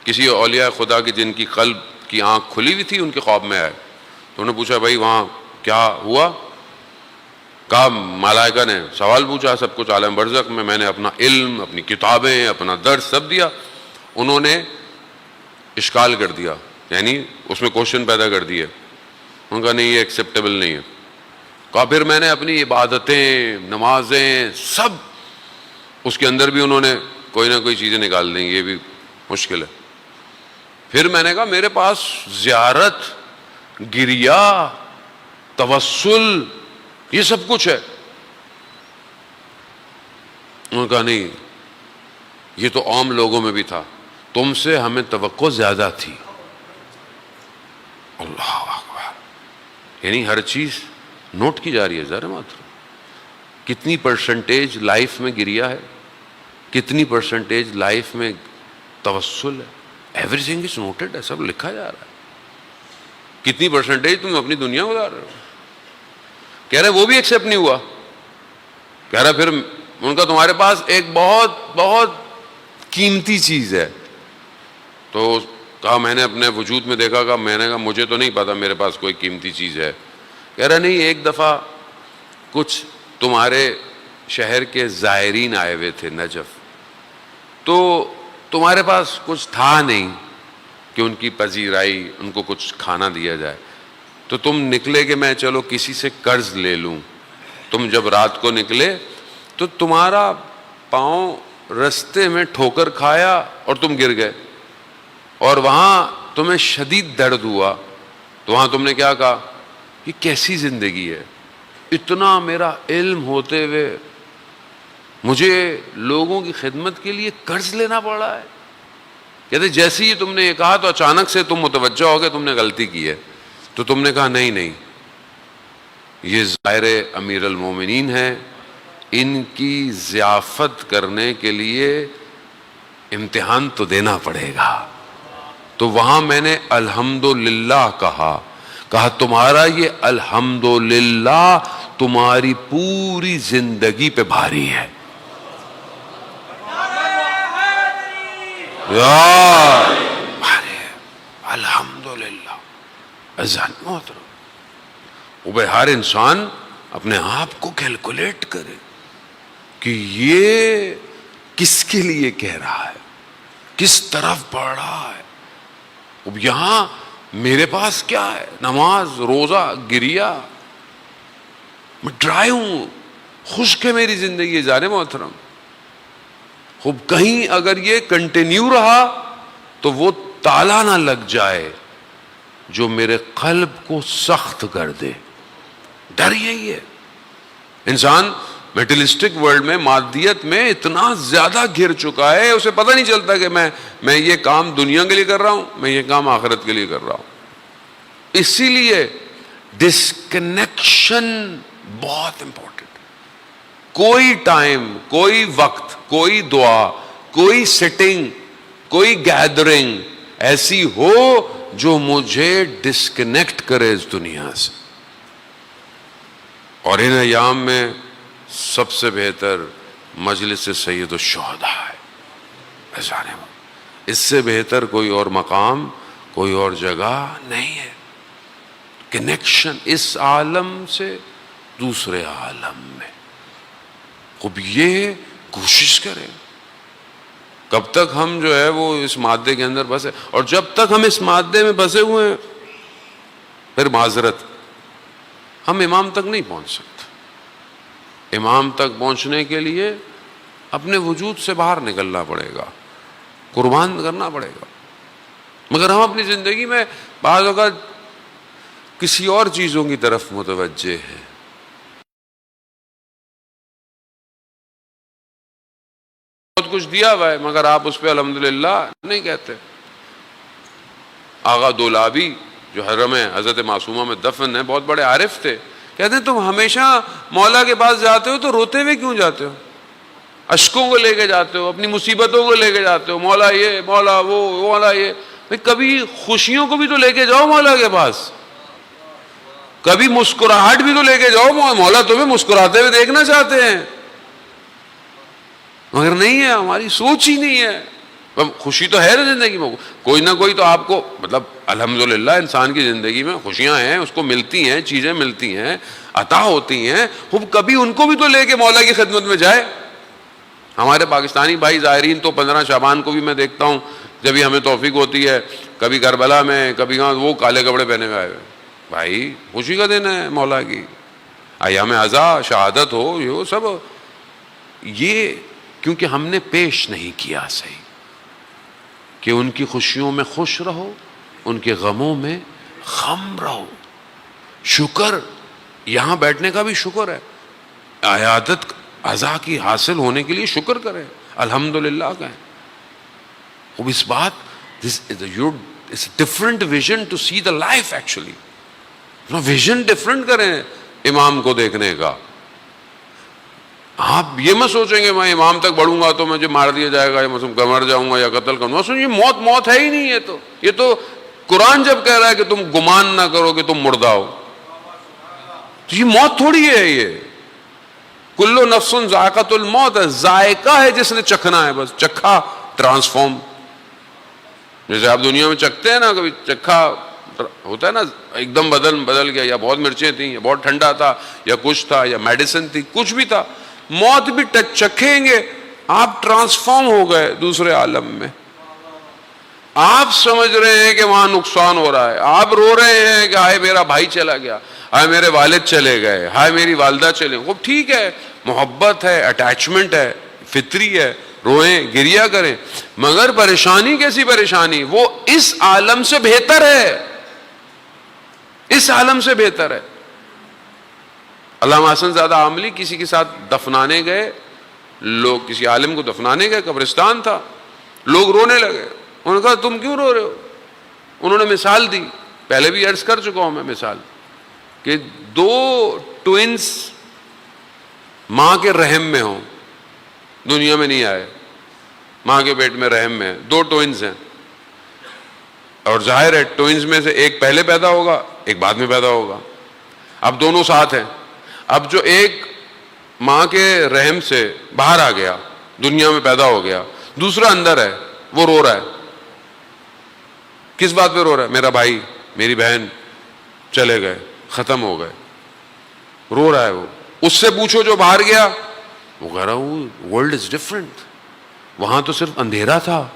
کسی اولیاء خدا کی جن کی قلب کی آنکھ کھلی ہوئی تھی ان کے خواب میں آئے تو انہوں نے پوچھا بھائی وہاں کیا ہوا؟ کہا ملائکہ نے سوال پوچھا، سب کچھ عالم برزخ میں نے اپنا علم، اپنی کتابیں، اپنا درس سب دیا. انہوں نے اشکال کر دیا، یعنی اس میں کوشچن پیدا کر دیے. ان کا نہیں، یہ ایکسیپٹیبل نہیں ہے. کہا پھر میں نے اپنی عبادتیں، نمازیں سب، اس کے اندر بھی انہوں نے کوئی نہ کوئی چیزیں نکال دیں، یہ بھی مشکل ہے. پھر میں نے کہا میرے پاس زیارت، گریہ، توسل، یہ سب کچھ ہے. انہوں نے کہا نہیں، یہ تو عام لوگوں میں بھی تھا، تم سے ہمیں توقع زیادہ تھی. اللہ اکبر. یعنی ہر چیز نوٹ کی جا رہی ہے. ذرا مات کتنی پرسنٹیج لائف میں گریہ ہے، کتنی پرسنٹیج لائف میں توسل ہے. ایوری تھنگ از نوٹڈ ہے، سب لکھا جا رہا ہے. کتنی پرسنٹیج تم اپنی دنیا گزار رہے ہو. کہہ رہے وہ بھی ایکسیپٹ نہیں ہوا. کہہ رہا پھر ان کا تمہارے پاس ایک بہت بہت قیمتی چیز ہے. تو کہا میں نے اپنے وجود میں دیکھا. کہا میں نے کہا مجھے تو نہیں پتا میرے پاس کوئی قیمتی چیز ہے. کہہ رہا نہیں، ایک دفعہ کچھ تمہارے شہر کے زائرین آئے ہوئے تھے نجف، تو تمہارے پاس کچھ تھا نہیں کہ ان کی پذیرائی، ان کو کچھ کھانا دیا جائے. تو تم نکلے کہ میں چلو کسی سے قرض لے لوں. تم جب رات کو نکلے تو تمہارا پاؤں رستے میں ٹھوکر کھایا اور تم گر گئے, اور وہاں تمہیں شدید درد ہوا, تو وہاں تم نے کیا کہا, یہ کیسی زندگی ہے, اتنا میرا علم ہوتے ہوئے مجھے لوگوں کی خدمت کے لیے قرض لینا پڑ رہا ہے. کہتے جیسے ہی تم نے یہ کہا تو اچانک سے تم متوجہ ہو گئے تم نے غلطی کی ہے, تو تم نے کہا نہیں, یہ ظاہر امیر المومنین ہے, ان کی ضیافت کرنے کے لیے امتحان تو دینا پڑے گا. تو وہاں میں نے الحمدللہ کہا تمہارا یہ الحمدللہ تمہاری پوری زندگی پہ بھاری ہے. الحمدللہ. اذان محترم, وہ ہر انسان اپنے آپ کو کیلکولیٹ کرے کہ یہ کس کے لیے کہہ رہا ہے, کس طرف بڑھ رہا ہے. اب یہاں میرے پاس کیا ہے, نماز, روزہ, گریا, میں ڈرائی ہوں, خشک ہے میری زندگی. جانے محترم, خوب کہیں اگر یہ کنٹینیو رہا تو وہ تالا نہ لگ جائے جو میرے قلب کو سخت کر دے. ڈر یہی ہے. انسان میٹلسٹک ورلڈ میں, مادیت میں اتنا زیادہ گر چکا ہے, اسے پتہ نہیں چلتا کہ میں یہ کام دنیا کے لیے کر رہا ہوں, میں یہ کام آخرت کے لیے کر رہا ہوں. اسی لیے ڈسکنیکشن بہت امپورٹنٹ. کوئی ٹائم, کوئی وقت, کوئی دعا, کوئی سٹنگ, کوئی گیدرنگ ایسی ہو جو مجھے ڈسکنیکٹ کرے اس دنیا سے. اور ان ایام میں سب سے بہتر مجلس سید الشہداء ہے. اس سے بہتر کوئی اور مقام, کوئی اور جگہ نہیں ہے. کنیکشن اس عالم سے دوسرے عالم میں. خوب یہ کوشش کریں. کب تک ہم جو ہے وہ اس مادے کے اندر بسے, اور جب تک ہم اس مادے میں بسے ہوئے ہیں پھر معذرت, ہم امام تک نہیں پہنچ سکتے. امام تک پہنچنے کے لیے اپنے وجود سے باہر نکلنا پڑے گا, قربان کرنا پڑے گا. مگر ہم اپنی زندگی میں بعض اوقات کسی اور چیزوں کی طرف متوجہ ہیں. بہت کچھ دیا ہوا ہے مگر آپ اس پہ الحمدللہ نہیں کہتے. آغا دولابی جو حرم حضرت معصومہ میں دفن ہے, بہت بڑے عارف تھے. کہتے ہیں تم ہمیشہ مولا کے پاس جاتے ہو تو روتے ہوئے کیوں جاتے ہو, اشکوں کو لے کے جاتے ہو, اپنی مصیبتوں کو لے کے جاتے ہو, مولا یہ, مولا وہ, مولا یہ. کبھی خوشیوں کو بھی تو لے کے جاؤ مولا کے پاس, کبھی مسکراہٹ بھی تو لے کے جاؤ, مولا تمہیں مسکراتے ہوئے دیکھنا چاہتے ہیں. مگر نہیں ہے, ہماری سوچ ہی نہیں ہے. خوشی تو ہے نا زندگی میں, کوئی نہ کوئی تو آپ کو, مطلب الحمدللہ انسان کی زندگی میں خوشیاں ہیں, اس کو ملتی ہیں, چیزیں ملتی ہیں, عطا ہوتی ہیں. خوب کبھی ان کو بھی تو لے کے مولا کی خدمت میں جائے. ہمارے پاکستانی بھائی زائرین تو 15 شعبان کو بھی میں دیکھتا ہوں, جب ہی ہمیں توفیق ہوتی ہے, کبھی کربلا میں, کبھی کہاں, وہ کالے کپڑے پہنے ہوئے آئے ہوئے. بھائی خوشی کا دن ہے مولا کی, ایام عزا, شہادت ہو, یہ سب, یہ کیونکہ ہم نے پیش نہیں کیا صحیح کہ ان کی خوشیوں میں خوش رہو, ان کے غموں میں غم رہو. شکر, یہاں بیٹھنے کا بھی شکر ہے, عیادت عزا کی حاصل ہونے کے لیے شکر کریں, الحمدللہ کہیں. اب اس بات, it's a different vision to see the life actually. Vision different کریں امام کو دیکھنے کا. آپ یہ مت سوچیں گے میں امام تک بڑھوں گا تو مجھے مار دیا جائے گا, یا مر جاؤں گا, یا قتل کروں گا. سنیے, موت ہے ہی نہیں. یہ تو قرآن جب کہہ رہا ہے کہ تم گمان نہ کرو کہ تم مردہ ہو, تو یہ موت تھوڑی ہے. یہ کلو نفس ذائقۃ الموت ہے, ذائقہ ہے جس نے چکھنا ہے, بس چکھا ٹرانسفارم. جیسے آپ دنیا میں چکھتے ہیں نا, کبھی چکھا ہوتا ہے نا, ایک دم بدل گیا, یا بہت مرچیں تھیں, یا بہت ٹھنڈا تھا, یا کچھ تھا, یا میڈیسن تھی, کچھ بھی تھا. موت بھی چکھیں گے, آپ ٹرانسفارم ہو گئے دوسرے عالم میں. آپ سمجھ رہے ہیں کہ وہاں نقصان ہو رہا ہے, آپ رو رہے ہیں کہ ہائے میرا بھائی چلا گیا, ہائے میرے والد چلے گئے, ہائے میری والدہ چلے. وہ ٹھیک ہے, محبت ہے, اٹیچمنٹ ہے, فطری ہے, روئیں گریا کریں, مگر پریشانی کیسی پریشانی, وہ اس عالم سے بہتر ہے, اس عالم سے بہتر ہے. علامہ حسن زادہ عاملی کسی کے ساتھ دفنانے گئے, لوگ کسی عالم کو دفنانے گئے, قبرستان تھا, لوگ رونے لگے. انہوں نے کہا تم کیوں رو رہے ہو؟ انہوں نے مثال دی, پہلے بھی عرض کر چکا ہوں میں مثال, کہ دو ٹوئنس ماں کے رحم میں ہوں, دنیا میں نہیں آئے, ماں کے پیٹ میں رحم میں, دو ٹوئنس ہیں, اور ظاہر ہے ٹوئنس میں سے ایک پہلے پیدا ہوگا, ایک بعد میں پیدا ہوگا. اب دونوں ساتھ ہیں. اب جو ایک ماں کے رحم سے باہر آ گیا, دنیا میں پیدا ہو گیا, دوسرا اندر ہے, وہ رو رہا ہے. کس بات پہ رو رہا ہے؟ میرا بھائی میری بہن چلے گئے, ختم ہو گئے, رو رہا ہے وہ. اس سے پوچھو جو باہر گیا, وہ کہہ رہا ورلڈ از ڈفرنٹ, وہاں تو صرف اندھیرا تھا,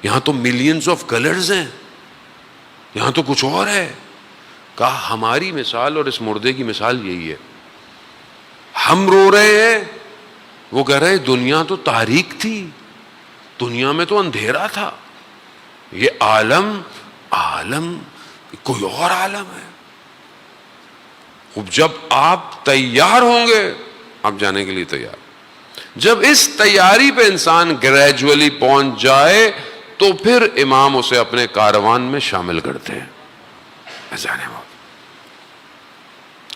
یہاں تو ملینز آف کلرز ہیں, یہاں تو کچھ اور ہے. کہا ہماری مثال اور اس مردے کی مثال یہی ہے. ہم رو رہے ہیں, وہ کہہ رہے دنیا تو تاریک تھی, دنیا میں تو اندھیرا تھا, یہ عالم کوئی اور عالم ہے. جب آپ تیار ہوں گے, آپ جانے کے لیے تیار, جب اس تیاری پہ انسان گریجولی پہنچ جائے تو پھر امام اسے اپنے کاروان میں شامل کرتے ہیں. جانے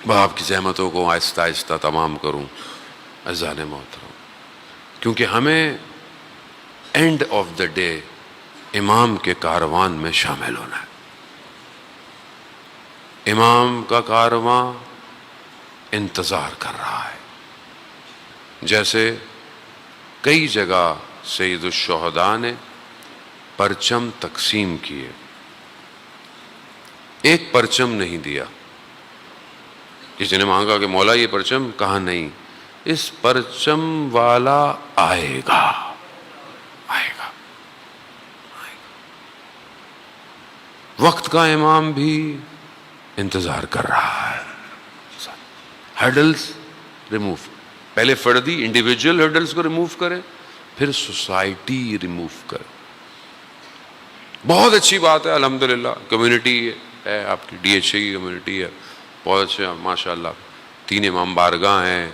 باپ کی زحمتوں کو آہستہ آہستہ تمام کروں اذان محترم, کیونکہ ہمیں اینڈ آف دا ڈے امام کے کاروان میں شامل ہونا ہے. امام کا کارواں انتظار کر رہا ہے. جیسے کئی جگہ سید الشہداء نے پرچم تقسیم کیے, ایک پرچم نہیں دیا. کسی نے مانگا کہ مولا یہ پرچم, کہا نہیں, اس پرچم والا آئے گا, آئے گا. وقت کا امام بھی انتظار کر رہا ہے. ہرڈلز ریموو, پہلے فردی انڈیویجول ہرڈلز کو ریموو کریں, پھر سوسائٹی ریموو کریں. بہت اچھی بات ہے, الحمدللہ کمیونٹی ہے, آپ کی ڈی ایچ اے کی کمیونٹی ہے, بہت اچھے ماشاء اللہ. 3 امام بارگاہ ہیں,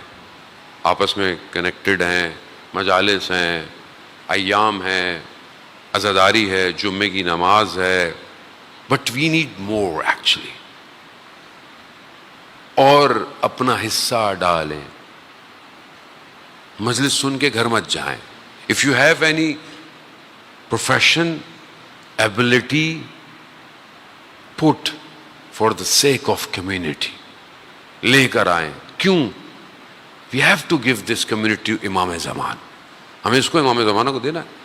آپس میں کنیکٹڈ ہیں, مجالس ہیں, ایام ہیں, عزاداری ہے, جمعے کی نماز ہے. But we need more actually, اور اپنا حصہ ڈالیں. مجلس سن کے گھر مت جائیں. If you have any profession, ability, put for the sake of community, لے کر آئیں. کیوں؟ we have to give this community امام زمان, ہمیں اس کو امام زمانہ کو دینا ہے.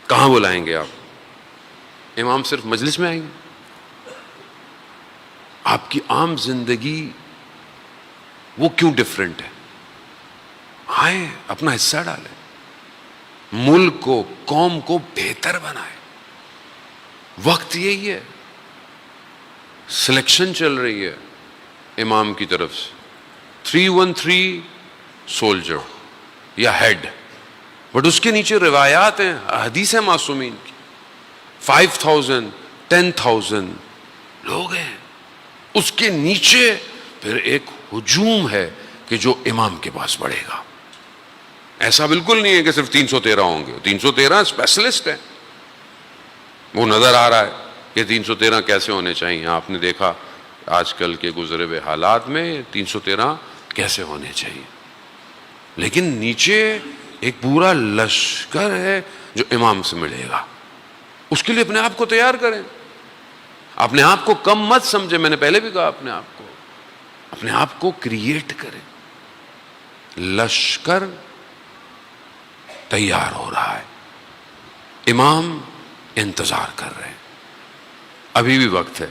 کہاں بلائیں گے آپ؟ امام صرف مجلس میں آئیں گے؟ آپ کی عام زندگی وہ کیوں ڈفرینٹ ہے؟ آئیں, اپنا حصہ ڈالیں, ملک کو, قوم کو بہتر بنائیں. وقت یہی ہے. سلیکشن چل رہی ہے امام کی طرف سے, 313 سولجر یا ہیڈ, بٹ اس کے نیچے روایات ہیں, حدیث ہے معصومین کی, 5000 10,000 لوگ ہیں. اس کے نیچے پھر ایک ہجوم ہے کہ جو امام کے پاس بڑھے گا. ایسا بالکل نہیں ہے کہ صرف 313 ہوں گے. 313 اسپیشلسٹ ہیں, وہ نظر آ رہا ہے کہ 313 کیسے ہونے چاہیے. آپ نے دیکھا آج کل کے گزرے ہوئے حالات میں 313 کیسے ہونے چاہیے, لیکن نیچے ایک پورا لشکر ہے جو امام سے ملے گا. اس کے لیے اپنے آپ کو تیار کریں, اپنے آپ کو کم مت سمجھیں. میں نے پہلے بھی کہا, اپنے آپ کو کریٹ کریں. لشکر تیار ہو رہا ہے, امام انتظار کر رہے ہیں. ابھی بھی وقت ہے,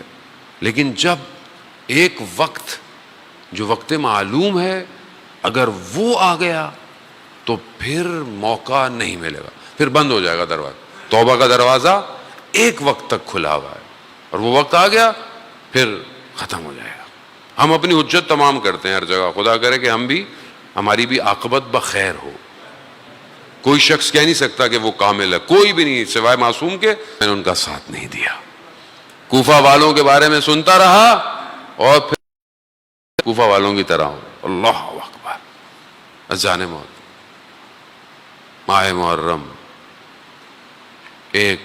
لیکن جب ایک وقت جو وقت معلوم ہے اگر وہ آ گیا تو پھر موقع نہیں ملے گا, پھر بند ہو جائے گا دروازہ. توبہ کا دروازہ ایک وقت تک کھلا ہوا ہے، اور وہ وقت آ گیا پھر ختم ہو جائے گا۔ ہم اپنی حجت تمام کرتے ہیں ہر جگہ، خدا کرے کہ ہماری بھی عاقبت بخیر ہو۔ کوئی شخص کہہ نہیں سکتا کہ وہ کامل ہے، کوئی بھی نہیں سوائے معصوم کے۔ میں نے ان کا ساتھ نہیں دیا، کوفہ والوں کے بارے میں سنتا رہا اور پھر کوفہ والوں کی طرح ہوں۔ اللہ اکبر۔ اذان موت، ماہ محرم، ایک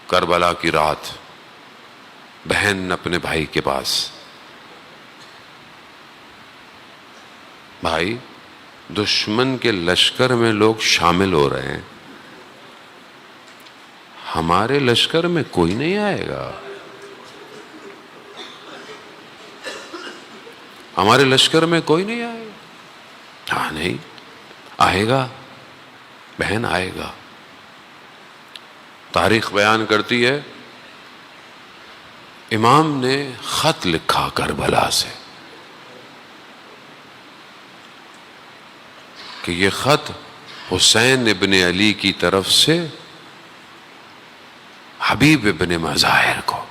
کربلا کی رات، بہن اپنے بھائی کے پاس، بھائی دشمن کے لشکر میں لوگ شامل ہو رہے ہیں، ہمارے لشکر میں کوئی نہیں آئے گا، ہمارے لشکر میں کوئی نہیں آئے گا۔ ہاں نہیں آئے گا بہن، آئے گا۔ تاریخ بیان کرتی ہے امام نے خط لکھا کربلا سے کہ یہ خط حسین ابن علی کی طرف سے حبیب ابن مظاہر کو۔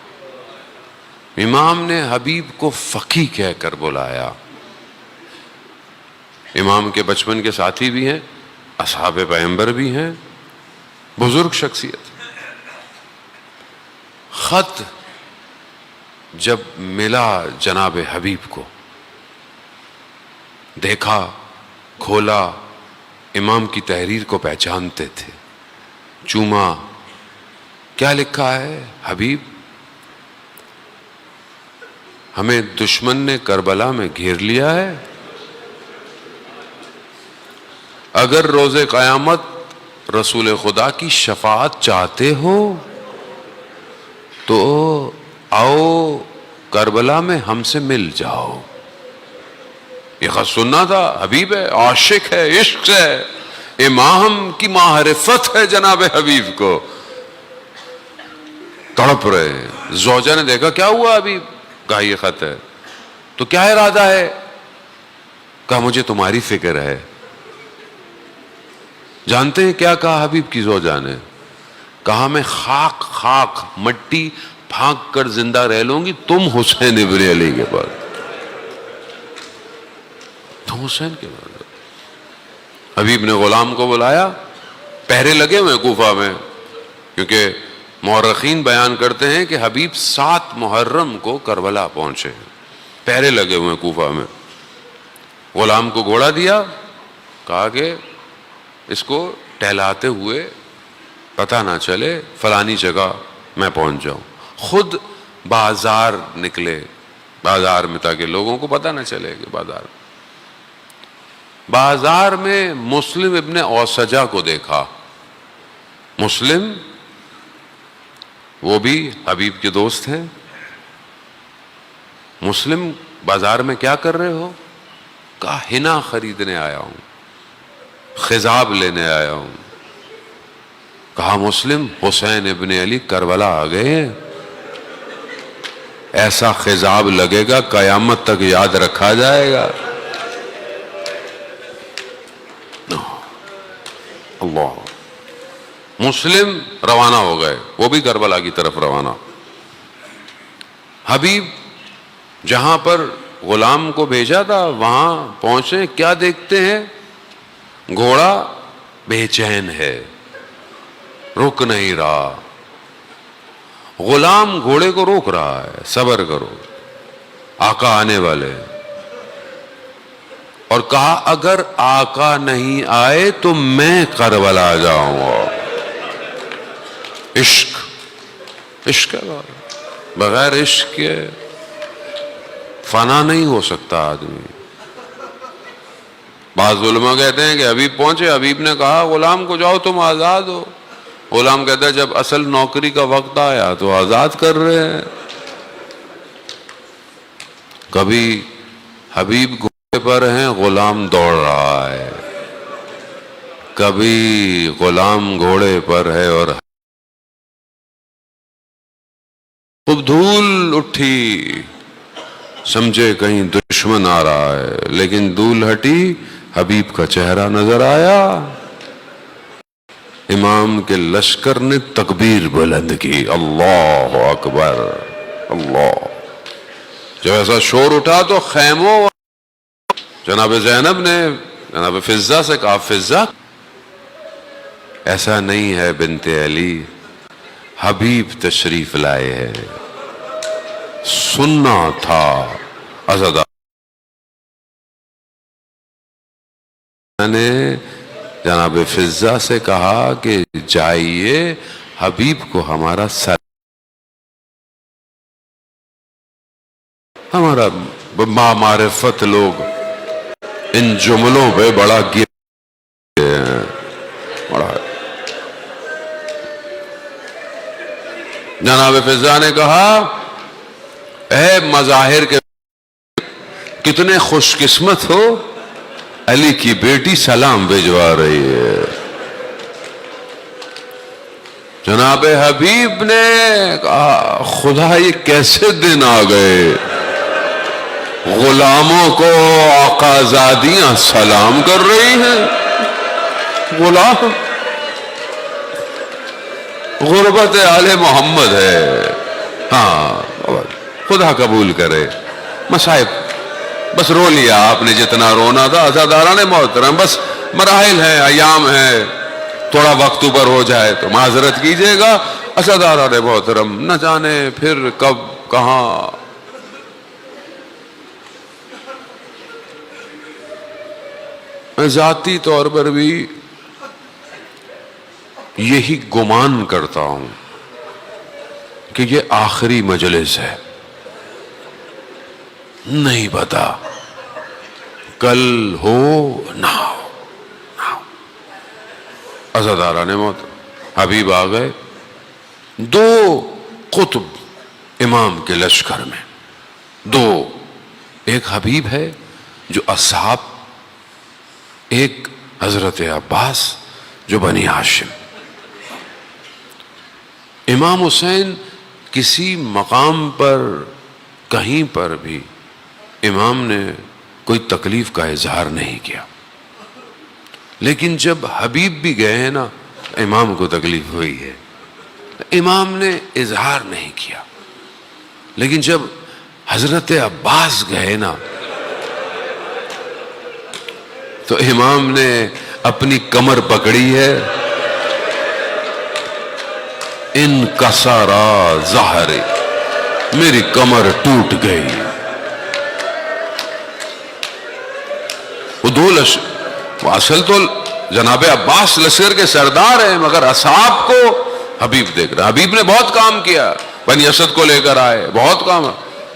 امام نے حبیب کو فقی کہہ کر بلایا۔ امام کے بچپن کے ساتھی بھی ہیں، اصحاب پیغمبر بھی ہیں، بزرگ شخصیت۔ خط جب ملا جناب حبیب کو، دیکھا، کھولا، امام کی تحریر کو پہچانتے تھے، چوما۔ کیا لکھا ہے؟ حبیب، ہمیں دشمن نے کربلا میں گھیر لیا ہے، اگر روز قیامت رسول خدا کی شفاعت چاہتے ہو تو آؤ کربلا میں ہم سے مل جاؤ۔ یہ خط سننا تھا، حبیب ہے، عاشق ہے، عشق ہے، امام کی معرفت ہے جناب حبیب کو، تڑپ رہے ہیں۔ زوجہ نے دیکھا کیا ہوا حبیب؟ کہا یہ خط ہے۔ تو کیا ارادہ ہے؟ کہا مجھے تمہاری فکر ہے۔ جانتے ہیں کیا کہا حبیب کی زوجہ نے؟ کہا میں خاک مٹی پھانک کر زندہ رہ لوں گی تم حسین ابن علی کے پاس، تم حسین کے پاس۔ حبیب نے غلام کو بلایا، پہرے لگے ہوئے کوفہ میں، کیونکہ مورخین بیان کرتے ہیں کہ حبیب 7 محرم کو کربلا پہنچے، پہرے لگے ہوئے کوفہ میں۔ غلام کو گھوڑا دیا، کہا کہ اس کو ٹہلاتے ہوئے پتہ نہ چلے فلانی جگہ میں پہنچ جاؤں۔ خود بازار نکلے، بازار میں، تاکہ لوگوں کو پتہ نہ چلے کہ بازار میں مسلم ابن اوسجہ کو دیکھا۔ مسلم وہ بھی حبیب کے دوست ہیں۔ مسلم بازار میں کیا کر رہے ہو؟ کہا حنا خریدنے آیا ہوں، خضاب لینے آیا ہوں۔ کہا مسلم حسین ابن علی کربلا آ گئے ہیں، ایسا خضاب لگے گا قیامت تک یاد رکھا جائے گا۔ اللہ، مسلم روانہ ہو گئے، وہ بھی کربلا کی طرف روانہ۔ حبیب جہاں پر غلام کو بھیجا تھا وہاں پہنچے، کیا دیکھتے ہیں؟ گھوڑا بے چین ہے، رک نہیں رہا۔ غلام گھوڑے کو روک رہا ہے، صبر کرو، آقا آنے والے۔ اور کہا اگر آقا نہیں آئے تو میں کربلا جاؤں گا۔ عشق ہے، بغیر عشق کے فنا نہیں ہو سکتا آدمی۔ بعض علماء کہتے ہیں کہ حبیب پہنچے، حبیب نے کہا غلام کو جاؤ تم آزاد ہو۔ غلام کہتا ہے جب اصل نوکری کا وقت آیا تو آزاد کر رہے ہیں۔ کبھی حبیب گھوڑے پر ہیں، غلام دوڑ رہا ہے، کبھی غلام گھوڑے پر ہے اور خوب دھول اٹھی، سمجھے کہیں دشمن آ رہا ہے، لیکن دھول ہٹی، حبیب کا چہرہ نظر آیا۔ امام کے لشکر نے تکبیر بلند کی، اللہ اکبر اللہ۔ جب ایسا شور اٹھا تو خیموں، جناب زینب نے جناب فضہ سے کہا، فضہ ایسا نہیں ہے بنت علی، حبیب تشریف لائے ہیں، سننا تھا۔ ازادہ نے جناب فضہ سے کہا کہ جائیے حبیب کو ہمارا سر، ہمارا معرفت لوگ ان جملوں پہ بڑا گر بڑا۔ جناب فضہ نے کہا، اے مظاہر کے کتنے خوش قسمت ہو، علی کی بیٹی سلام بھجوا رہی ہے۔ جناب حبیب نے کہا، خدا یہ کیسے دن آ گئے، غلاموں کو آقازادیاں سلام کر رہی ہیں۔ غلام غربت آل محمد ہے، ہاں خدا قبول کرے۔ مصائب بس رو لیا آپ نے جتنا رونا تھا، عزاداران محترم، بس مراحل ہیں، ایام ہیں، تھوڑا وقت اوپر ہو جائے تو معذرت کیجئے گا۔ عزاداران محترم، نہ جانے پھر کب کہاں۔ میں ذاتی طور پر بھی یہی گمان کرتا ہوں کہ یہ آخری مجلس ہے، نہیں پتا کل ہو نہ ہو۔ عزاداران محترم، حبیب آ گئے، دو قطب امام کے لشکر میں، دو، ایک حبیب ہے جو اصحاب، ایک حضرت عباس جو بنی ہاشم۔ امام حسین کسی مقام پر کہیں پر بھی امام نے کوئی تکلیف کا اظہار نہیں کیا، لیکن جب حبیب بھی گئے ہیں نا، امام کو تکلیف ہوئی ہے، امام نے اظہار نہیں کیا۔ لیکن جب حضرت عباس گئے نا تو امام نے اپنی کمر پکڑی ہے، انکسرا ظہری، میری کمر ٹوٹ گئی۔ وہ دو وہ اصل تو جناب عباس لشکر کے سردار ہیں، مگر اصحاب کو حبیب دیکھ رہا۔ حبیب نے بہت کام کیا، بنی اسد کو لے کر آئے، بہت کام،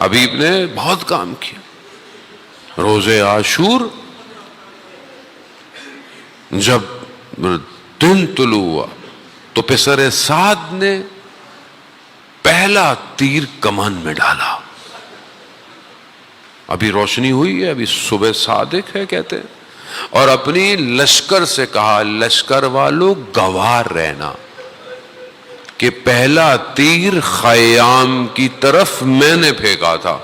حبیب نے بہت کام کیا۔ روزے عاشور جب دن طلوع ہوا تو پسر سعد نے پہلا تیر کمان میں ڈالا۔ ابھی روشنی ہوئی ہے، ابھی صبح صادق ہے کہتے ہیں، اور اپنی لشکر سے کہا، لشکر والوں گواہ رہنا کہ پہلا تیر خیام کی طرف میں نے پھینکا تھا۔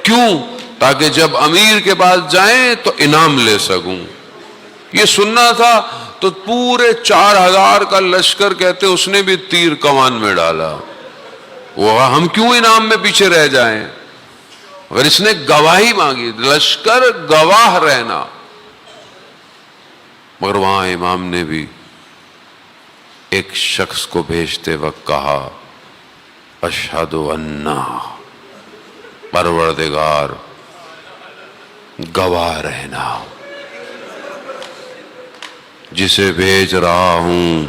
کیوں؟ تاکہ جب امیر کے پاس جائیں تو انعام لے سکوں۔ یہ سننا تھا تو پورے 4000 کا لشکر کہتے اس نے بھی تیر کمان میں ڈالا۔ وہ ہم کیوں انعام میں پیچھے رہ جائیں؟ اگر اس نے گواہی مانگی، لشکر گواہ رہنا، مگر وہاں امام نے بھی ایک شخص کو بھیجتے وقت کہا، اشہد ان پروردگار گواہ رہنا، جسے بھیج رہا ہوں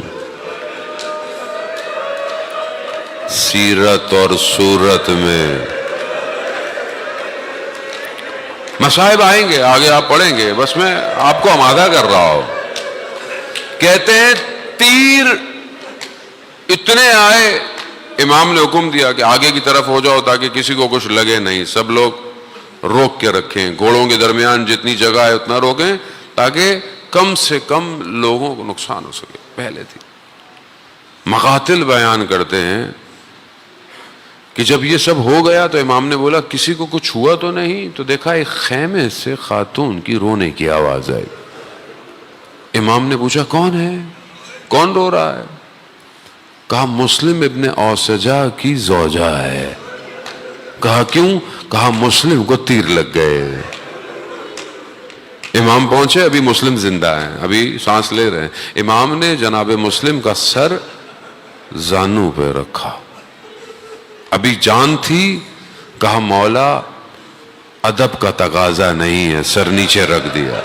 سیرت اور صورت میں۔ مصائب آئیں گے، آگے آپ پڑھیں گے، بس میں آپ کو آمادہ کر رہا ہوں۔ کہتے ہیں تیر اتنے آئے، امام نے حکم دیا کہ آگے کی طرف ہو جاؤ تاکہ کسی کو کچھ لگے نہیں، سب لوگ روک کے رکھیں، گھوڑوں کے درمیان جتنی جگہ ہے اتنا روکیں تاکہ کم سے کم لوگوں کو نقصان ہو سکے۔ پہلے تھی مقاتل بیان کرتے ہیں کہ جب یہ سب ہو گیا تو امام نے بولا کسی کو کچھ ہوا تو نہیں، تو دیکھا ایک خیمے سے خاتون کی رونے کی آواز آئی۔ امام نے پوچھا کون ہے؟ کون رو رہا ہے؟ کہا مسلم ابن اوسجا کی زوجہ ہے۔ کہا کیوں؟ کہا مسلم کو تیر لگ گئے۔ امام پہنچے، ابھی مسلم زندہ ہیں، ابھی سانس لے رہے ہیں، امام نے جناب مسلم کا سر زانو پہ رکھا، ابھی جان تھی، کہا مولا ادب کا تقاضا نہیں ہے، سر نیچے رکھ دیا۔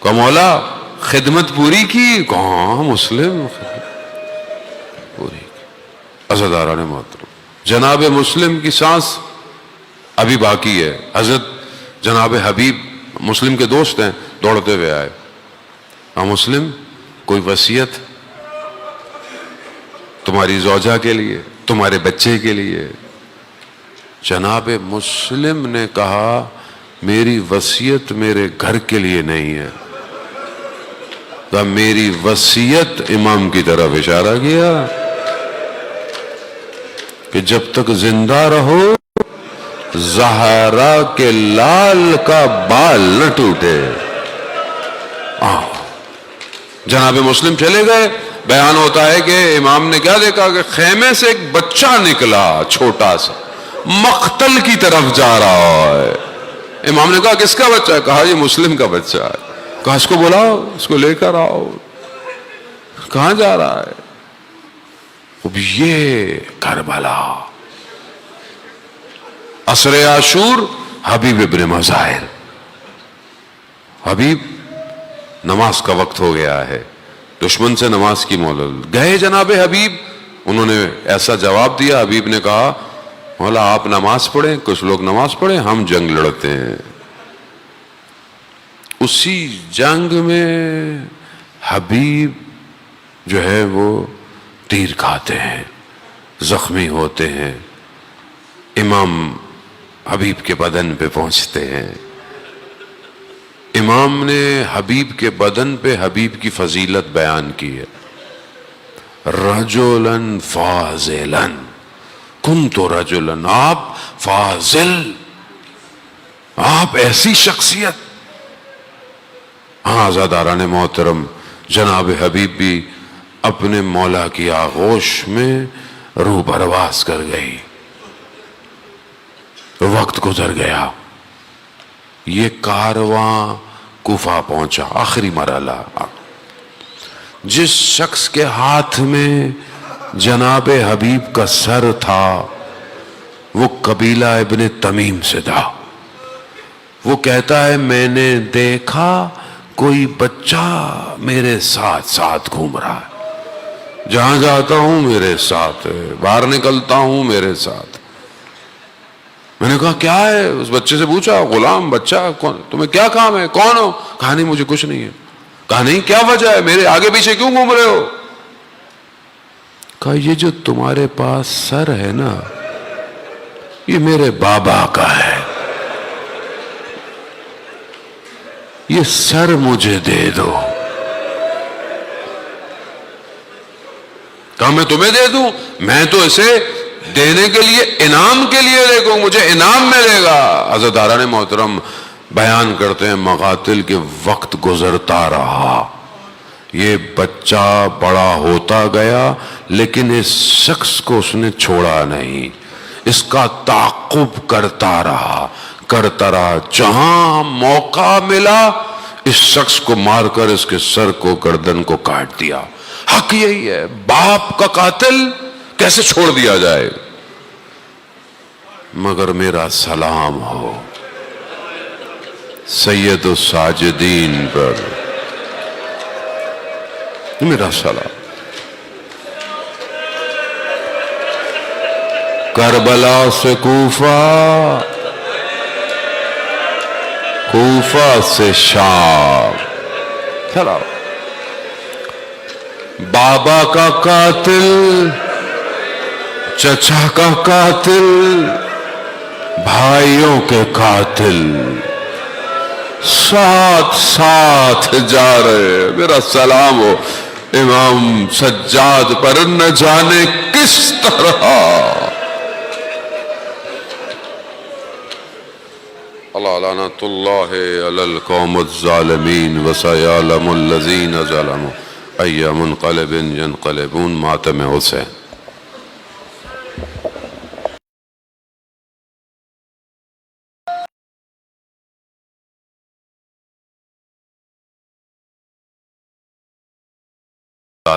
کہا مولا خدمت پوری کی؟ کہاں مسلم پوری کی۔ عزاداران محترم، جناب مسلم کی سانس ابھی باقی ہے۔ حضرت جناب حبیب مسلم کے دوست ہیں، دوڑتے ہوئے آئے، کہا مسلم کوئی وصیت تمہاری زوجہ کے لیے، تمہارے بچے کے لیے؟ جناب مسلم نے کہا میری وصیت میرے گھر کے لیے نہیں ہے، کہا میری وصیت، امام کی طرف اشارہ کیا کہ جب تک زندہ رہو زہرا کے لال کا بال نہ ٹوٹے۔ جناب مسلم چلے گئے۔ بیان ہوتا ہے کہ امام نے کیا دیکھا کہ خیمے سے ایک بچہ نکلا چھوٹا سا، مقتل کی طرف جا رہا ہے۔ امام نے کہا کس کا بچہ ہے؟ کہا یہ مسلم کا بچہ ہے۔ کہا اس کو بلاؤ، اس کو لے کر آؤ۔ کہاں جا رہا ہے؟ اب یہ کربلا، عصر عاشور، حبیب ابن مظاہر۔ حبیب نماز کا وقت ہو گیا ہے، دشمن سے نماز کی مولد گئے جناب حبیب، انہوں نے ایسا جواب دیا، حبیب نے کہا مولا آپ نماز پڑھیں، کچھ لوگ نماز پڑھیں، ہم جنگ لڑتے ہیں۔ اسی جنگ میں حبیب جو ہے وہ تیر کھاتے ہیں، زخمی ہوتے ہیں، امام حبیب کے بدن پہ پہنچتے ہیں۔ امام نے حبیب کے بدن پہ حبیب کی فضیلت بیان کی ہے، رجلاً فاضلاً کنت رجلاً، آپ فاضل، آپ ایسی شخصیت۔ ہاں عزاداران محترم، جناب حبیب بھی اپنے مولا کی آغوش میں روح پرواز کر گئی۔ وقت گزر گیا، یہ کارواں کوفہ پہنچا، آخری مرحلہ۔ جس شخص کے ہاتھ میں جناب حبیب کا سر تھا وہ قبیلہ ابن تمیم سے تھا۔ وہ کہتا ہے میں نے دیکھا کوئی بچہ میرے ساتھ ساتھ گھوم رہا ہے، جہاں جاتا ہوں میرے ساتھ ہے، باہر نکلتا ہوں میرے ساتھ۔ میں نے کہا کیا ہے؟ اس بچے سے پوچھا، غلام بچہ کون، تمہیں کیا کام ہے، کون ہو؟ کہا نہیں مجھے کچھ نہیں ہے۔ کہا نہیں کیا وجہ ہے، میرے آگے پیچھے کیوں گھوم رہے ہو؟ کہا یہ جو تمہارے پاس سر ہے نا، یہ میرے بابا کا ہے، یہ سر مجھے دے دو۔ کہا میں تمہیں دے دوں؟ میں تو اسے دینے کے لیے، انعام کے لیے دیکھو، مجھے انعام ملے گا۔ عزاداران محترم بیان کرتے ہیں مقاتل کے وقت گزرتا رہا، یہ بچہ بڑا ہوتا گیا، لیکن اس شخص کو اس نے چھوڑا نہیں، اس کا تعاقب کرتا رہا۔ جہاں موقع ملا اس شخص کو مار کر اس کے سر کو، گردن کو کاٹ دیا۔ حق یہی ہے، باپ کا قاتل کیسے چھوڑ دیا جائے؟ مگر میرا سلام ہو سید الساجدین پر، میرا سلام۔ کربلا سے کوفہ، کوفہ سے شام، چلاؤ۔ بابا کا قاتل، چچا کا قاتل، بھائیوں کے قاتل ساتھ ساتھ جا رہے۔ میرا سلام ہو امام سجاد پر، نہ جانے کس طرح ألا لعنة الله على القوم الظالمين وسيعلم الذين ظلموا أي منقلب ينقلبون. ماتم حسین.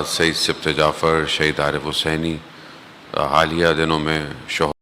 سعید سبت جعفر، شہید عارف حسینی حالیہ دنوں میں شوہر